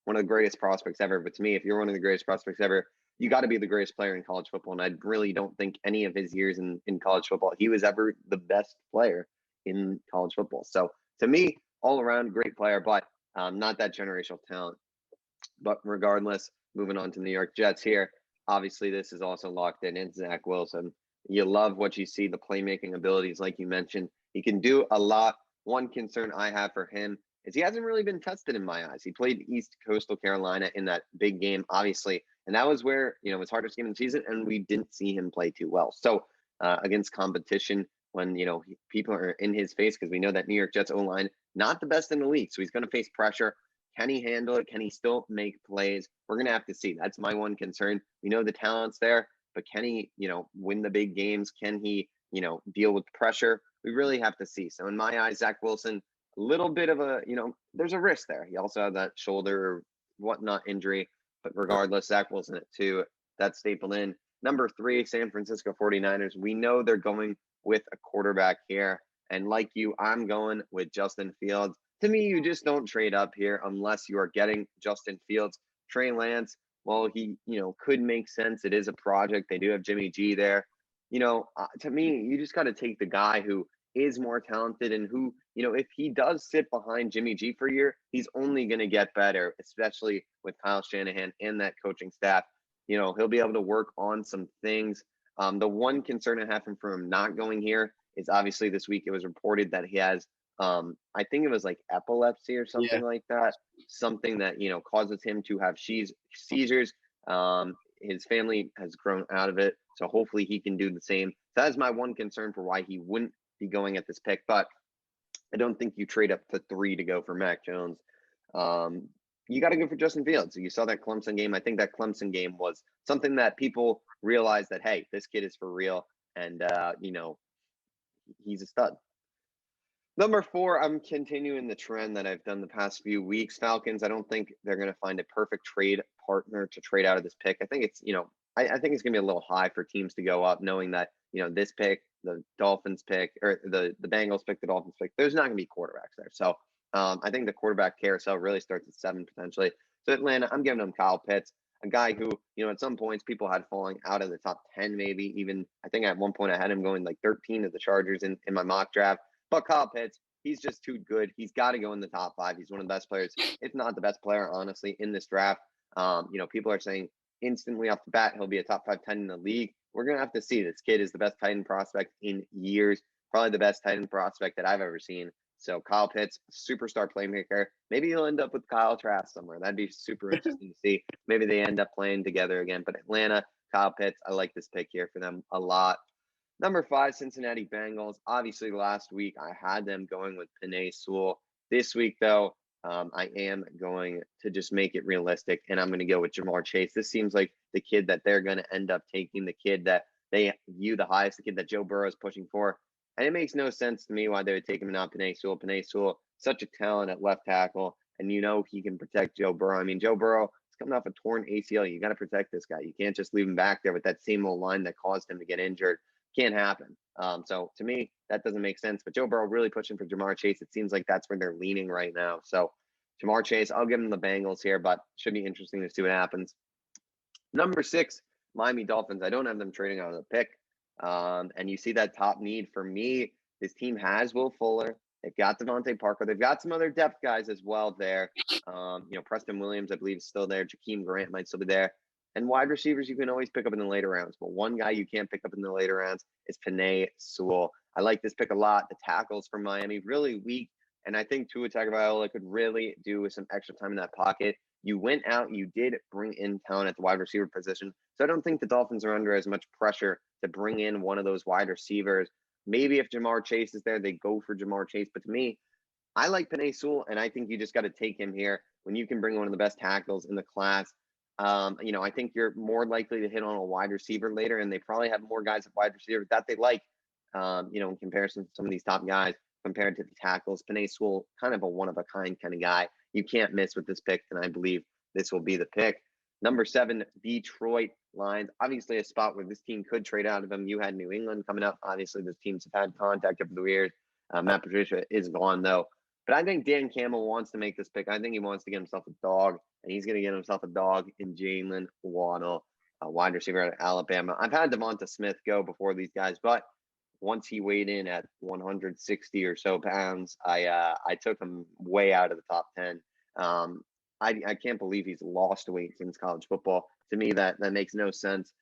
one of the greatest prospects ever. But to me, if you're one of the greatest prospects ever, you got to be the greatest player in college football. And I really don't think any of his years in college football, he was ever the best player in college football. So to me, all around great player, but not that generational talent. But regardless, moving on to New York Jets here. Obviously, this is also locked in. It's Zach Wilson. You love what you see, the playmaking abilities, like you mentioned. He can do a lot. One concern I have for him is he hasn't really been tested in my eyes. He played East Coastal Carolina in that big game, obviously, and that was where, his hardest game of the season, and we didn't see him play too well. So against competition, when, people are in his face, because we know that New York Jets O-line, not the best in the league. So he's going to face pressure. Can he handle it? Can he still make plays? We're going to have to see. That's my one concern. We know the talent's there, but can he, win the big games? Can he, deal with pressure? We really have to see. So in my eyes, Zach Wilson, a little bit of a, there's a risk there. He also had that shoulder or whatnot injury, but regardless, Zach Wilson at 2, that's stapled in. Number 3, San Francisco 49ers. We know they're going with a quarterback here. And like you, I'm going with Justin Fields. To me, you just don't trade up here unless you are getting Justin Fields. Trey Lance, well, he, could make sense. It is a project. They do have Jimmy G there. To me, you just got to take the guy who is more talented and who, if he does sit behind Jimmy G for a year, he's only going to get better, especially with Kyle Shanahan and that coaching staff. He'll be able to work on some things. The one concern I have from him not going here is obviously this week it was reported that he has I think it was like epilepsy or something like that. Something that, causes him to have seizures. His family has grown out of it. So hopefully he can do the same. That is my one concern for why he wouldn't be going at this pick. But I don't think you trade up to 3 to go for Mack Jones. You got to go for Justin Fields. So you saw that Clemson game. I think that Clemson game was something that people realized that, hey, this kid is for real. And, he's a stud. Number 4, I'm continuing the trend that I've done the past few weeks. Falcons, I don't think they're going to find a perfect trade partner to trade out of this pick. I think it's, I think it's going to be a little high for teams to go up knowing that, this pick, the Dolphins pick, or the Bengals pick, the Dolphins pick, there's not going to be quarterbacks there. So I think the quarterback carousel really starts at 7 potentially. So Atlanta, I'm giving them Kyle Pitts, a guy who, at some points people had falling out of the top 10 maybe. Even I think at one point I had him going like 13 of the Chargers in my mock draft. But Kyle Pitts, he's just too good. He's got to go in the top 5. He's one of the best players, if not the best player, honestly, in this draft. People are saying instantly off the bat, he'll be a top 5 10 in the league. We're going to have to see. This kid is the best tight end prospect in years, probably the best tight end prospect that I've ever seen. So Kyle Pitts, superstar playmaker. Maybe he'll end up with Kyle Trask somewhere. That'd be super interesting to see. Maybe they end up playing together again. But Atlanta, Kyle Pitts, I like this pick here for them a lot. Number 5, Cincinnati Bengals. Obviously, last week I had them going with Penei Sewell. This week, though, I am going to just make it realistic, and I'm going to go with Jamar Chase. This seems like the kid that they're going to end up taking, the kid that they view the highest, the kid that Joe Burrow is pushing for. And it makes no sense to me why they would take him and not Penei Sewell. Penei Sewell, such a talent at left tackle, and he can protect Joe Burrow. I mean, Joe Burrow is coming off a torn ACL. You got to protect this guy. You can't just leave him back there with that same old line that caused him to get injured. Can't happen. So to me, that doesn't make sense. But Joe Burrow really pushing for Jamar Chase. It seems like that's where they're leaning right now. So Jamar Chase, I'll give him the Bengals here, but should be interesting to see what happens. Number 6, Miami Dolphins. I don't have them trading out of the pick. And you see that top need for me. This team has Will Fuller. They've got Devontae Parker. They've got some other depth guys as well there. Preston Williams, I believe, is still there. Jakeem Grant might still be there. And wide receivers you can always pick up in the later rounds. But one guy you can't pick up in the later rounds is Penei Sewell. I like this pick a lot. The tackles from Miami, really weak. And I think Tua Tagovailoa could really do with some extra time in that pocket. You went out, you did bring in talent at the wide receiver position. So I don't think the Dolphins are under as much pressure to bring in one of those wide receivers. Maybe if Jamar Chase is there, they go for Jamar Chase. But to me, I like Penei Sewell, and I think you just got to take him here when you can bring one of the best tackles in the class. I think you're more likely to hit on a wide receiver later, and they probably have more guys at wide receiver that they like, in comparison to some of these top guys compared to the tackles. Penei Sewell, kind of a one-of-a-kind kind of guy. You can't miss with this pick, and I believe this will be the pick. Number 7, Detroit Lions. Obviously, a spot where this team could trade out of them. You had New England coming up. Obviously, those teams have had contact over the years. Matt Patricia is gone, though. But I think Dan Campbell wants to make this pick. I think he wants to get himself a dog, and he's going to get himself a dog in Jalen Waddle, a wide receiver out of Alabama. I've had Devonta Smith go before these guys, but once he weighed in at 160 or so pounds, I took him way out of the top 10. I can't believe he's lost weight since college football. To me, that makes no sense.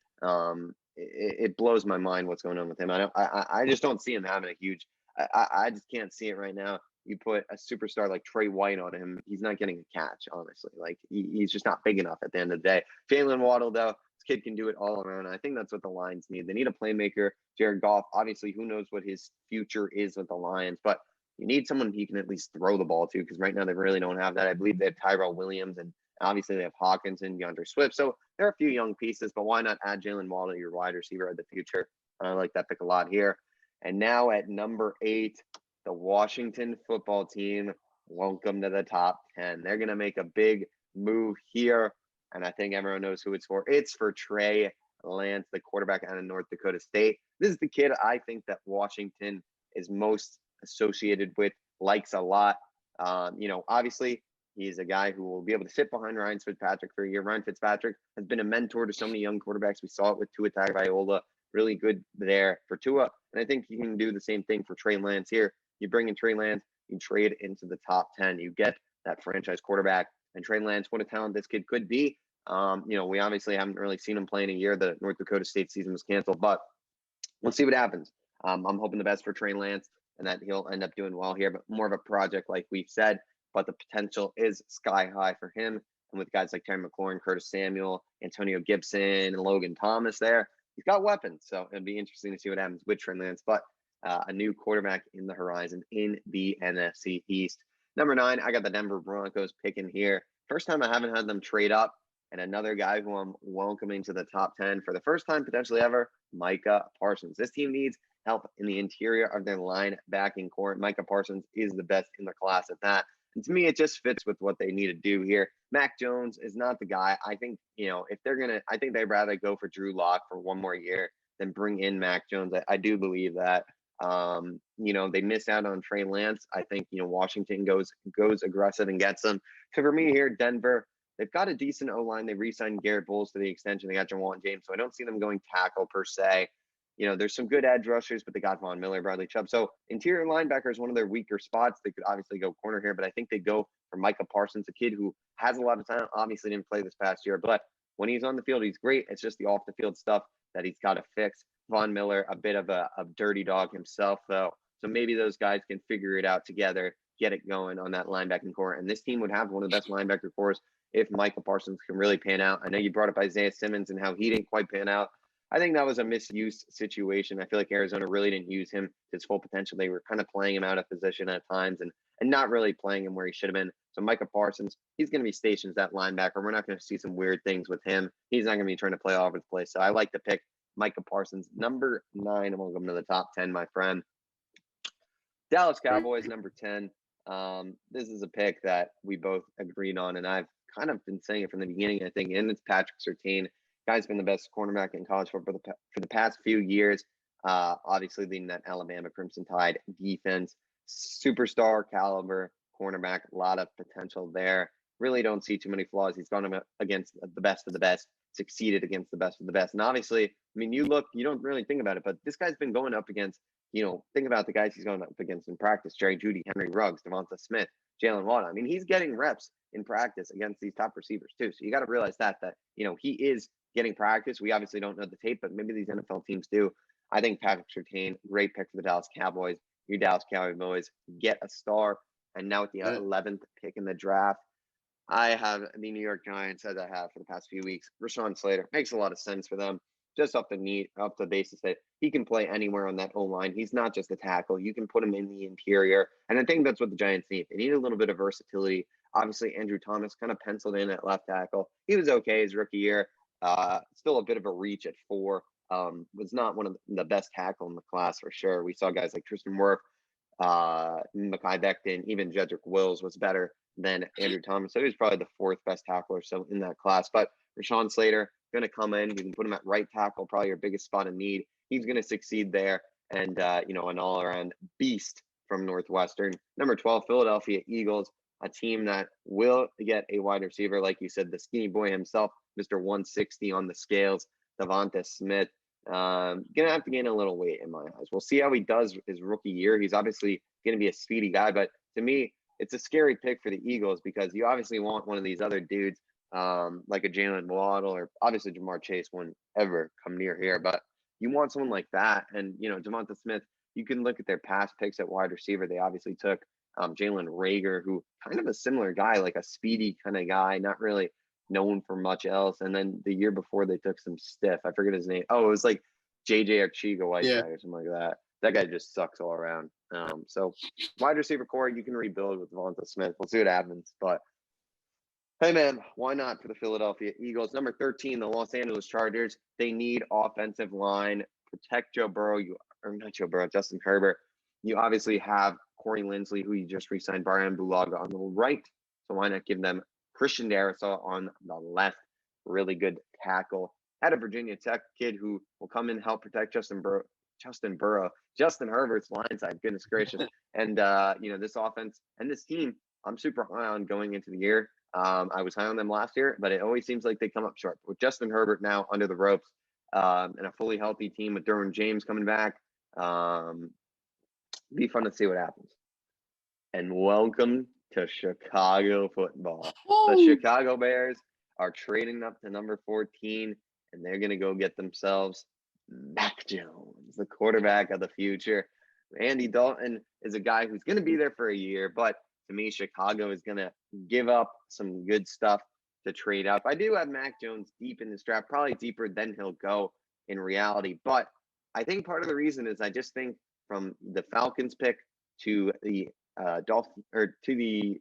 It blows my mind what's going on with him. I just don't see him having a huge. I just can't see it right now. You put a superstar like Trey White on him, he's not getting a catch, honestly. Like, he's just not big enough at the end of the day. Jalen Waddle, though, this kid can do it all around. I think that's what the Lions need. They need a playmaker. Jared Goff, obviously, who knows what his future is with the Lions, but you need someone he can at least throw the ball to, because right now they really don't have that. I believe they have Tyrell Williams, and obviously they have Hawkins and DeAndre Swift. So there are a few young pieces, but why not add Jalen Waddle, your wide receiver of the future? I like that pick a lot here. And now at number 8, the Washington football team. Welcome to the top 10. They're going to make a big move here, and I think everyone knows who it's for. It's for Trey Lance, the quarterback out of North Dakota State. This is the kid I think that Washington is most associated with, likes a lot. Obviously, he's a guy who will be able to sit behind Ryan Fitzpatrick for a year. Ryan Fitzpatrick has been a mentor to so many young quarterbacks. We saw it with Tua Tagovailoa. Really good there for Tua. And I think you can do the same thing for Trey Lance here. You bring in Trey Lance, you trade into the top 10. You get that franchise quarterback. And Trey Lance, what a talent this kid could be. We obviously haven't really seen him play in a year. The North Dakota State season was canceled, but we'll see what happens. I'm hoping the best for Trey Lance and that he'll end up doing well here, but more of a project like we've said. But the potential is sky high for him. And with guys like Terry McLaurin, Curtis Samuel, Antonio Gibson, and Logan Thomas there, he's got weapons. So it'll be interesting to see what happens with Trey Lance. But a new quarterback in the horizon in the NFC East. Number 9, I got the Denver Broncos picking here. First time I haven't had them trade up. And another guy who I'm welcoming to the top 10 for the first time potentially ever, Micah Parsons. This team needs help in the interior of their linebacking core. Micah Parsons is the best in the class at that. And to me, it just fits with what they need to do here. Mack Jones is not the guy. I think, if they're going to, I think they'd rather go for Drew Lock for one more year than bring in Mack Jones. I do believe that. They miss out on Trey Lance. I think, Washington goes aggressive and gets them. So for me here, Denver, they've got a decent O-line. They re-signed Garrett Bowles to the extension. They got Jawan James. So I don't see them going tackle per se. There's some good edge rushers, but they got Von Miller, Bradley Chubb. So interior linebacker is one of their weaker spots. They could obviously go corner here, but I think they go for Micah Parsons, a kid who has a lot of talent. Obviously didn't play this past year, but when he's on the field, he's great. It's just the off-the-field stuff that he's got to fix. Von Miller, a bit of a dirty dog himself, though. So maybe those guys can figure it out together, get it going on that linebacking core. And this team would have one of the best linebacker cores if Micah Parsons can really pan out. I know you brought up Isaiah Simmons and how he didn't quite pan out. I think that was a misuse situation. I feel like Arizona really didn't use him to his full potential. They were kind of playing him out of position at times and not really playing him where he should have been. So Micah Parsons, he's going to be stationed as that linebacker. We're not going to see some weird things with him. He's not going to be trying to play all over the place. So I like to pick Micah Parsons. Number 9, I'm going to go to the top 10, my friend. Dallas Cowboys, number 10. This is a pick that we both agreed on, and I've kind of been saying it from the beginning, I think, and it's Patrick Surtain. Guy's been the best cornerback in college football for the past few years. Obviously leading that Alabama Crimson Tide defense. Superstar caliber cornerback, a lot of potential there. Really don't see too many flaws. He's gone against the best of the best, succeeded against the best of the best. And obviously, you don't really think about it, but this guy's been going up against, think about the guys he's going up against in practice: Jerry Jeudy, Henry Ruggs, Devonta Smith, Jalen Waddle. He's getting reps in practice against these top receivers too. So you got to realize that he is getting practice. We obviously don't know the tape, but maybe these NFL teams do. I think Patrick Surtain, great pick for the Dallas Cowboys. Your Dallas Cowboys get a star. And now with the 11th pick in the draft, I have the New York Giants, as I have for the past few weeks. Rashawn Slater makes a lot of sense for them, just off the basis that he can play anywhere on that O-line. He's not just a tackle. You can put him in the interior. And I think that's what the Giants need. They need a little bit of versatility. Obviously, Andrew Thomas kind of penciled in at left tackle. He was okay his rookie year. Still a bit of a reach at 4. Was not one of the best tackle in the class for sure. We saw guys like Tristan Wirf, Mekhi Becton, even Jedrick Wills was better than Andrew Thomas. So he was probably the 4th best tackle or so in that class. But Rashawn Slater going to come in. You can put him at right tackle, probably your biggest spot of need. He's going to succeed there. And, an all-around beast from Northwestern. Number 12, Philadelphia Eagles, a team that will get a wide receiver, like you said, the skinny boy himself, Mr. 160 on the scales, Devonta Smith. Gonna have to gain a little weight in my eyes. We'll see how he does his rookie year. He's obviously going to be a speedy guy, but to me, it's a scary pick for the Eagles because you obviously want one of these other dudes, like a Jalen Waddle, or obviously Jamar Chase wouldn't ever come near here, but you want someone like that. And, Devonta Smith, you can look at their past picks at wide receiver. They obviously took Jalen Reagor, who kind of a similar guy, like a speedy kind of guy, not really known for much else. And then the year before, they took some stiff. I forget his name. Oh, it was like JJ Archiga-Whiteside or something like that. That guy just sucks all around. So wide receiver core, you can rebuild with Devonta Smith. We'll see what happens. But hey, man, why not for the Philadelphia Eagles? Number 13, the Los Angeles Chargers. They need offensive line. Protect Justin Herbert. You obviously have Corey Linsley, who you just re-signed, Brian Bulaga on the right. So why not give them Christian Darrisaw on the left? Really good tackle. At a Virginia Tech kid who will come in and help protect Justin Herbert's line side. Goodness gracious. And, this offense and this team, I'm super high on going into the year. I was high on them last year, but it always seems like they come up short. With Justin Herbert now under the ropes, and a fully healthy team with Derwin James coming back, be fun to see what happens. And welcome to Chicago football. The Chicago Bears are trading up to number 14, and they're going to go get themselves Mack Jones, the quarterback of the future. Andy Dalton is a guy who's going to be there for a year, but to me, Chicago is going to give up some good stuff to trade up. I do have Mack Jones deep in this draft, probably deeper than he'll go in reality. But I think part of the reason is I just think from the Falcons pick to the Dolphins, or to the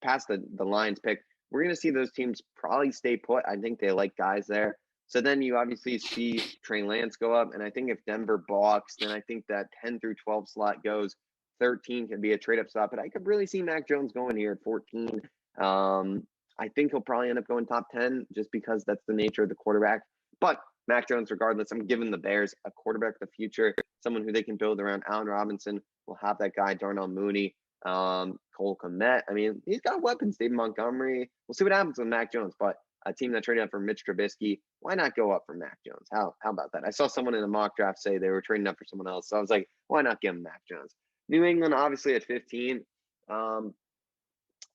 past the Lions pick, we're going to see those teams probably stay put. I think they like guys there. So then you obviously see Trey Lance go up. And I think if Denver balks, then I think that 10 through 12 slot goes. 13 could be a trade-up spot, but I could really see Mack Jones going here at 14. I think he'll probably end up going top 10 just because that's the nature of the quarterback. But Mack Jones, regardless, I'm giving the Bears a quarterback of the future, someone who they can build around. Allen Robinson will have that guy, Darnell Mooney, Cole Kmet. I mean, he's got weapons. David Montgomery. We'll see what happens with Mack Jones, but a team that traded up for Mitch Trubisky, why not go up for Mack Jones? How about that? I saw someone in a mock draft say they were trading up for someone else, so I was like, why not give him Mack Jones? New England, obviously, at 15. No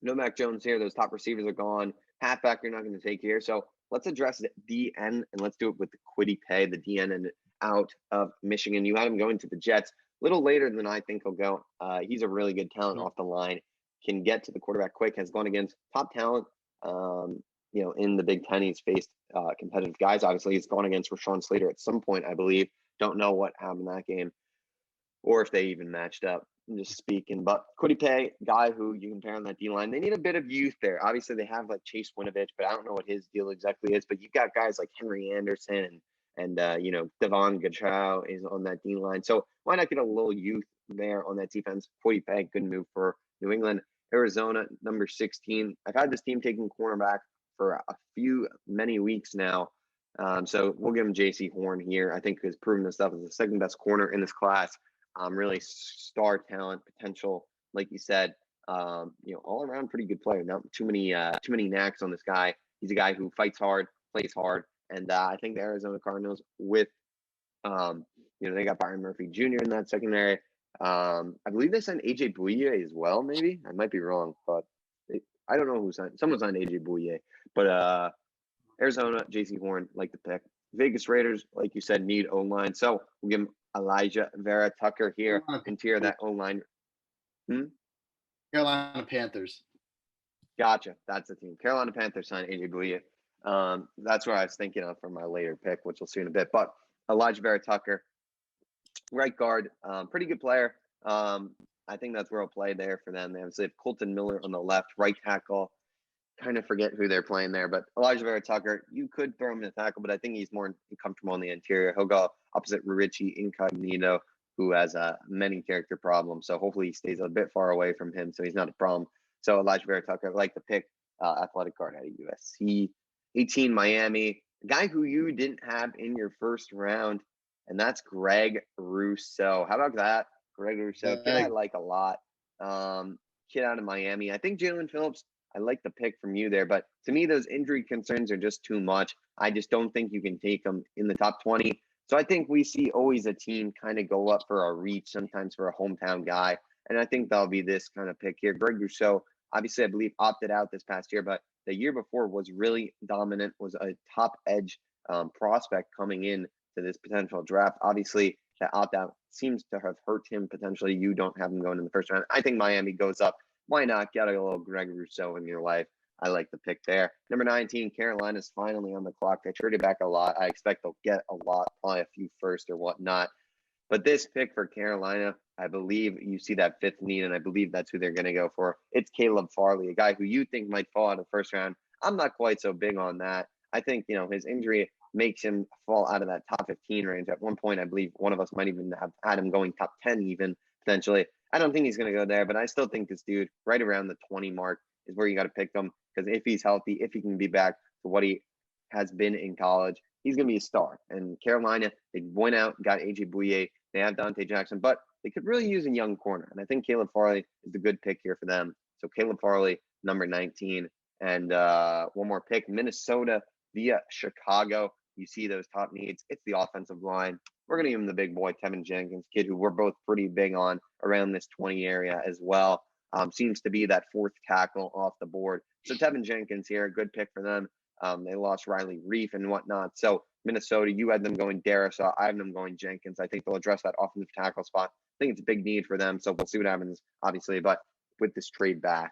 Mack Jones here. Those top receivers are gone. Halfback, you're not going to take here. So let's address the DN, and let's do it with the Kwity Paye, the DN and out of Michigan. You had him going to the Jets a little later than I think he'll go. He's a really good talent off the line, can get to the quarterback quick, has gone against top talent. In the Big Ten, he's faced competitive guys. Obviously, he's gone against Rashawn Slater at some point, I believe. Don't know what happened in that game, or if they even matched up. I'm just speaking. But Kwity Paye, guy who you can pair on that D-line. They need a bit of youth there. Obviously, they have like Chase Winovich, but I don't know what his deal exactly is. But you've got guys like Henry Anderson and Devon Gachow is on that D-line. So why not get a little youth there on that defense? Kwity Paye, good move for New England. Arizona, number 16. I've had this team taking cornerback for many weeks now. So we'll give him J.C. Horn here. I think he's proven himself as the second best corner in this class. Really star talent potential, like you said. All around pretty good player. Not too many knacks on this guy. He's a guy who fights hard, plays hard, and I think the Arizona Cardinals with, they got Byron Murphy Jr. in that secondary. I believe they signed AJ Bouye as well. Maybe I might be wrong, but I don't know who signed. Someone signed AJ Bouye, but Arizona, J.C. Horn, like the pick. Vegas Raiders, like you said, need O-line. So we'll give him Elijah Vera Tucker here, interior that O-line. Carolina Panthers. Gotcha. That's the team. Carolina Panthers signed AJ Bouye. That's where I was thinking of for my later pick, which we'll see in a bit. But Elijah Vera Tucker, right guard, pretty good player. I think that's where I'll play there for them. They have Colton Miller on the left, right tackle. Kind of forget who they're playing there, but Elijah Vera Tucker, you could throw him in the tackle, but I think he's more comfortable on the interior. He'll go opposite Richie Incognito, who has many character problems. So hopefully he stays a bit far away from him, so he's not a problem. So Elijah Vera Tucker, I like the pick, athletic guard out of USC. 18, Miami. A guy who you didn't have in your first round, and that's Greg Rousseau. How about that? Greg Rousseau, kid I like a lot. Kid out of Miami. I think Jalen Phillips, I like the pick from you there, but to me, those injury concerns are just too much. I just don't think you can take them in the top 20. So I think we see always a team kind of go up for a reach, sometimes for a hometown guy. And I think that'll be this kind of pick here. Greg Rousseau, obviously, I believe opted out this past year, but the year before was really dominant, was a top edge prospect coming in to this potential draft. Obviously, that opt-out seems to have hurt him potentially. You don't have him going in the first round. I think Miami goes up. Why not get a little Greg Rousseau in your life? I like the pick there. Number 19, Carolina's finally on the clock. They traded back a lot. I expect they'll get a lot, probably a few first or whatnot. But this pick for Carolina, I believe you see that fifth need, and I believe that's who they're going to go for. It's Caleb Farley, a guy who you think might fall out of the first round. I'm not quite so big on that. I think, his injury makes him fall out of that top 15 range. At one point, I believe one of us might even have had him going top 10 even, potentially. I don't think he's going to go there, but I still think this dude right around the 20 mark is where you got to pick him, because if he's healthy, if he can be back to what he has been in college, he's going to be a star. And Carolina, they went out and got A.J. Bouye. They have Dante Jackson, but they could really use a young corner. And I think Caleb Farley is the good pick here for them. So Caleb Farley, number 19. And one more pick, Minnesota via Chicago. You see those top needs. It's the offensive line. We're going to give him the big boy, Tevin Jenkins, kid who we're both pretty big on around this 20 area as well. Seems to be that fourth tackle off the board. So Tevin Jenkins here, good pick for them. They lost Riley Reef and whatnot. So Minnesota, you had them going Darisaw. I have them going Jenkins. I think they'll address that offensive tackle spot. I think it's a big need for them. So we'll see what happens, obviously. But with this trade back,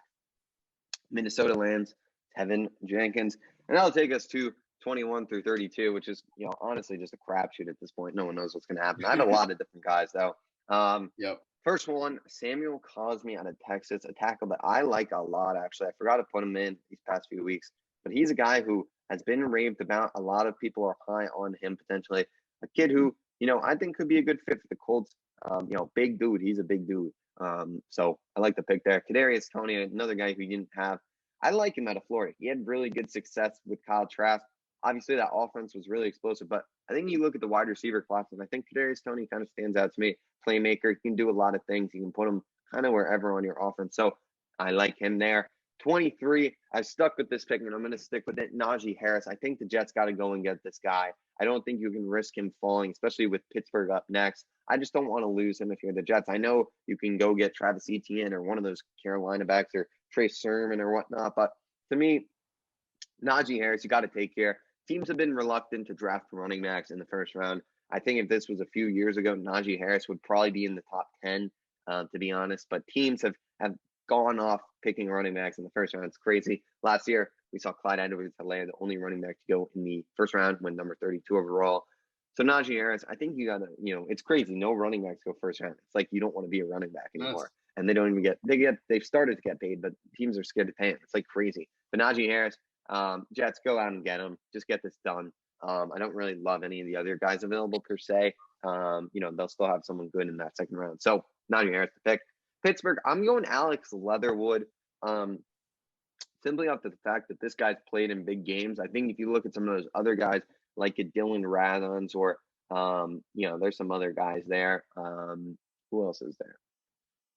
Minnesota lands Tevin Jenkins. And that'll take us to 21 through 32, which is, honestly just a crapshoot at this point. No one knows what's going to happen. I have a lot of different guys, though. Yep. First one, Samuel Cosmi out of Texas, a tackle that I like a lot, actually. I forgot to put him in these past few weeks. But he's a guy who has been raved about. A lot of people are high on him potentially. A kid who, I think could be a good fit for the Colts. Big dude. He's a big dude. So I like the pick there. Kadarius Toney, another guy who you didn't have. I like him out of Florida. He had really good success with Kyle Trask. Obviously, that offense was really explosive. But I think you look at the wide receiver class, and I think Kadarius Toney kind of stands out to me. Playmaker. He can do a lot of things. You can put him kind of wherever on your offense. So I like him there. 23, I've stuck with this pick, and I'm going to stick with it. Najee Harris. I think the Jets got to go and get this guy. I don't think you can risk him falling, especially with Pittsburgh up next. I just don't want to lose him if you're the Jets. I know you can go get Travis Etienne or one of those Carolina backs or Trey Sermon or whatnot, but to me, Najee Harris, you got to take care. Teams have been reluctant to draft running backs in the first round. I think if this was a few years ago, Najee Harris would probably be in the top 10, to be honest. But teams have gone off picking running backs in the first round. It's crazy. Last year, we saw Clyde Edwards-Helaire, the only running back to go in the first round, went number 32 overall. So Najee Harris, I think you got to, it's crazy. No running backs go first round. It's like you don't want to be a running back anymore. And they don't even they've started to get paid, but teams are scared to pay him. It's like crazy. But Najee Harris, Jets, go out and get him. Just get this done. I don't really love any of the other guys available per se. They'll still have someone good in that second round. So Najee Harris to pick. Pittsburgh, I'm going Alex Leatherwood. Simply off the fact that this guy's played in big games. I think if you look at some of those other guys like a Dylan Radons or there's some other guys there. Who else is there?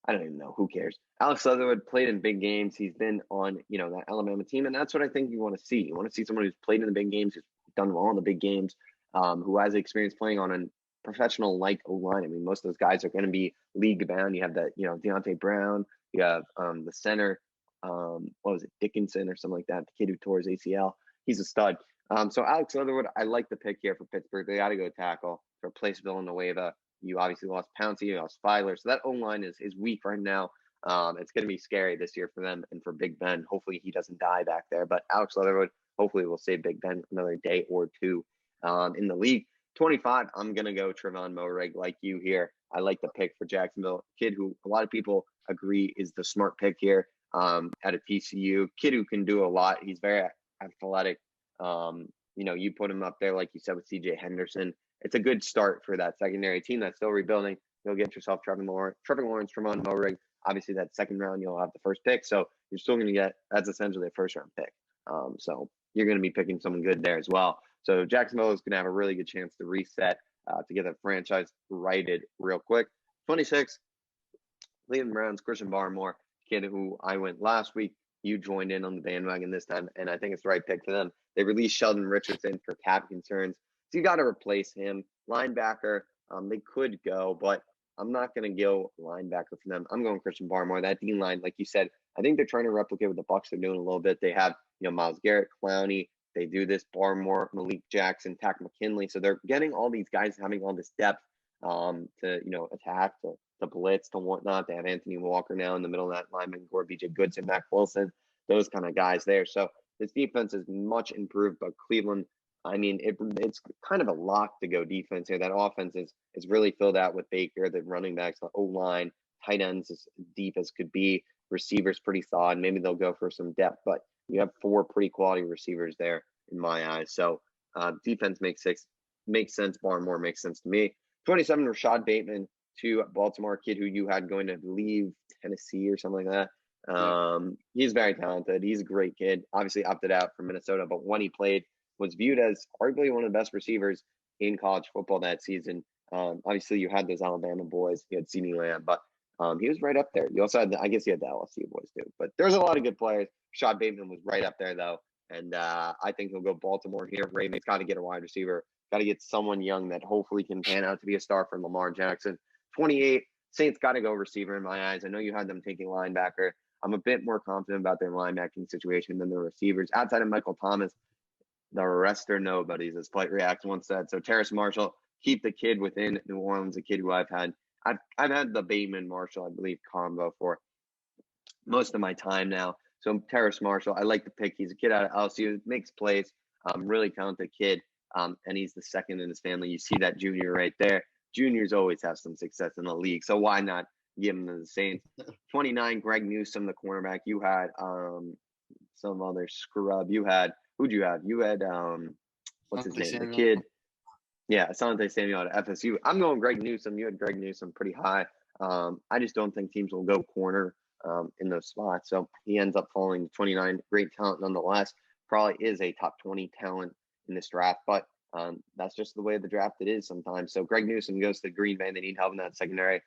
I don't even know. Who cares? Alex Leatherwood played in big games. He's been on, that Alabama team, and that's what I think you want to see. You want to see someone who's played in the big games, who's done well in the big games, who has experience playing on a professional like O-line. I mean, most of those guys are going to be league bound. You have that, Deontay Brown. You have the center, Dickinson or something like that, the kid who tore his ACL. He's a stud. So Alex Leatherwood, I like the pick here for Pittsburgh. They got to go tackle to replace Villanueva. You obviously lost Pouncey, you lost Filer. So that O-line is weak right now. It's going to be scary this year for them and for Big Ben. Hopefully he doesn't die back there. But Alex Leatherwood, hopefully will save Big Ben another day or two in the league. 25, I'm going to go Trevon Moehrig like you here. I like the pick for Jacksonville. Kid who a lot of people agree is the smart pick here out of TCU. Kid who can do a lot. He's very athletic. You put him up there, like you said, with CJ Henderson. It's a good start for that secondary team that's still rebuilding. You'll get yourself Trevor Lawrence, Trevon Moehrig. Obviously, that second round, you'll have the first pick. So you're still going to get, that's essentially a first round pick. So you're going to be picking someone good there as well. So Jacksonville is going to have a really good chance to reset, to get the franchise righted real quick. 26, Cleveland Browns, Christian Barmore, kid who I went last week. You joined in on the bandwagon this time, and I think it's the right pick for them. They released Sheldon Richardson for cap concerns, so you got to replace him. Linebacker, they could go, but I'm not going to go linebacker for them. I'm going Christian Barmore. That D line, like you said, I think they're trying to replicate what the Bucs are doing a little bit. They have, Myles Garrett, Clowney. They do this Barmore, Malik Jackson, Tack McKinley. So they're getting all these guys having all this depth to attack, to blitz, to whatnot. They have Anthony Walker now in the middle of that lineman core, BJ Goodson, Mack Wilson, those kind of guys there. So this defense is much improved, but Cleveland, I mean, it's kind of a lock to go defense here. That offense is really filled out with Baker, the running backs, the O-line, tight ends as deep as could be, receivers pretty solid. Maybe they'll go for some depth, but you have 4 pretty quality receivers there in my eyes. So defense makes sense. Barmore makes sense to me. 27, Rashad Bateman to Baltimore, kid who you had going to leave Tennessee or something like that. He's very talented. He's a great kid. Obviously opted out from Minnesota, but when he played, was viewed as arguably one of the best receivers in college football that season. Obviously, you had those Alabama boys. You had CeeDee Lamb, but he was right up there. You also had, I guess you had the LSU boys too. But there's a lot of good players. Rashad Bateman was right up there, though. And I think he'll go Baltimore here. Ravens got to get a wide receiver. Got to get someone young that hopefully can pan out to be a star for Lamar Jackson. 28, Saints got to go receiver in my eyes. I know you had them taking linebacker. I'm a bit more confident about their linebacking situation than their receivers. Outside of Michael Thomas, the rest are nobodies, as Flight Reacts once said. So Terrace Marshall, keep the kid within New Orleans, a kid who I've had the Bateman Marshall, I believe, combo for most of my time now. So Terrace Marshall, I like the pick. He's a kid out of LSU, makes plays, really talented kid, and he's the second in his family. You see that junior right there. Juniors always have some success in the league, so why not give him to the Saints? 29, Greg Newsome, the cornerback. You had some other scrub. Who'd you have? You had what's his name? Samuel. The kid. Yeah, Asante Samuel at FSU. I'm going Greg Newsome. You had Greg Newsome pretty high. I just don't think teams will go corner in those spots. So he ends up falling to 29. Great talent nonetheless. Probably is a top 20 talent in this draft, but that's just the way the draft it is sometimes. So Greg Newsome goes to Green Bay. They need help in that secondary.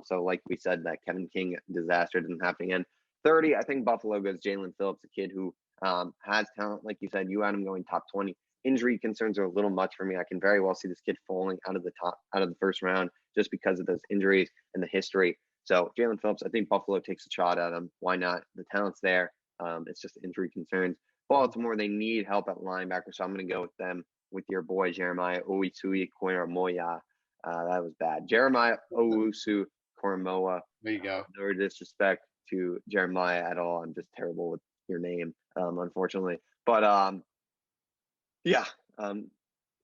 So like we said, that Kevin King disaster doesn't happen again. 30, I think Buffalo goes Jalen Phillips, a kid who has talent. Like you said, you had him going top 20. Injury concerns are a little much for me. I can very well see this kid falling out of the first round just because of those injuries and the history. So Jalen Phillips, I think Buffalo takes a shot at him. Why not? The talent's there. It's just injury concerns. Baltimore, they need help at linebacker, so I'm going to go with them with your boy Jeremiah Owusu-Koramoah. That was bad. Jeremiah Owusu-Koramoah. There you go. No disrespect to Jeremiah at all. I'm just terrible with your name, unfortunately. But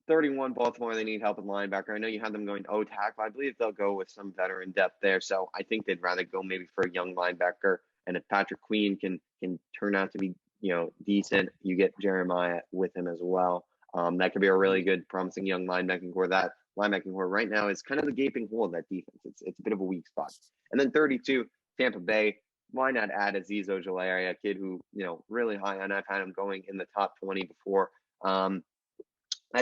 31 Baltimore, they need help with linebacker. I know you had them going O-tackle. I believe they'll go with some veteran depth there. So I think they'd rather go maybe for a young linebacker. And if Patrick Queen can turn out to be, decent, you get Jeremiah with him as well. That could be a really good, promising young linebacking core. That linebacking core right now is kind of the gaping hole of that defense. It's a bit of a weak spot. And then 32, Tampa Bay. Why not add Azeez Ojulari, a kid who, really high on. I've had him going in the top 20 before. I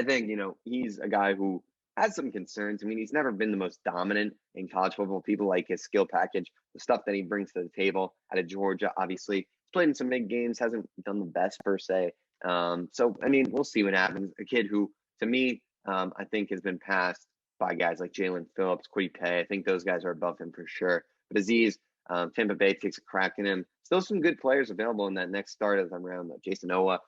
think, he's a guy who has some concerns. I mean, he's never been the most dominant in college football. People like his skill package, the stuff that he brings to the table out of Georgia, obviously. He's played in some big games, hasn't done the best per se. So, I mean, we'll see what happens. A kid who, to me, I think has been passed by guys like Jalen Phillips, Kwity Paye. I think those guys are above him for sure. But Azeez, Tampa Bay takes a crack at him. Still some good players available in that next start of the round, though. Jason Owa,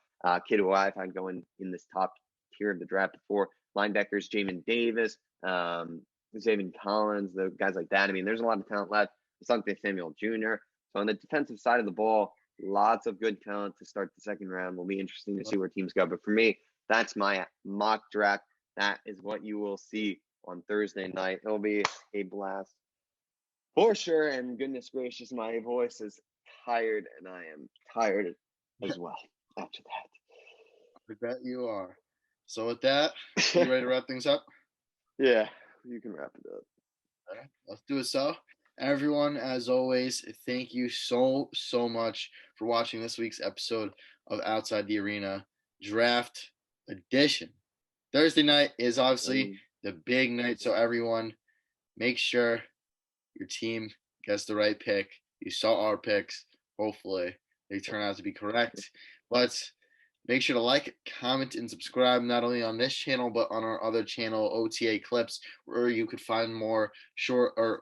kid who I've had going in this top tier of the draft before. Linebackers, Jamin Davis, Zaven Collins, the guys like that. I mean, there's a lot of talent left. Asante Samuel Jr. So on the defensive side of the ball, lots of good talent to start the second round. Will be interesting to see where teams go. But for me, that's my mock draft. That is what you will see on Thursday night. It'll be a blast for sure. And goodness gracious, my voice is tired, and I am tired as well after that. I bet you are. So with that, you ready to wrap things up? Yeah, you can wrap it up. All right, let's do it. So Everyone, as always, thank you so much for watching this week's episode of Outside the Arena Draft Edition. Thursday night is obviously the big night, so everyone, make sure your team gets the right pick. You saw our picks. Hopefully, they turn out to be correct. But make sure to like, comment, and subscribe not only on this channel but on our other channel, OTA Clips, where you could find more shorter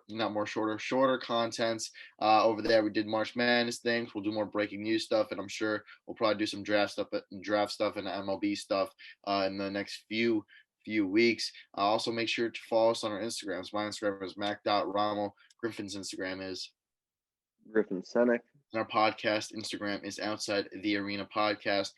contents over there. We did March Madness things. We'll do more breaking news stuff, and I'm sure we'll probably do some draft stuff and MLB stuff in the next few weeks. Also, make sure to follow us on our Instagrams. My Instagram is mac.rommel. Griffin's Instagram is Griffin Senek. And our podcast Instagram is Outside the Arena Podcast.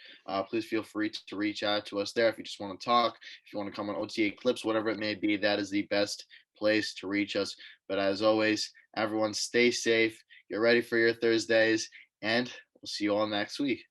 Please feel free to reach out to us there if you just want to talk, if you want to come on OTA Clips, whatever it may be. That is the best place to reach us. But as always, everyone stay safe, get ready for your Thursdays, and we'll see you all next week.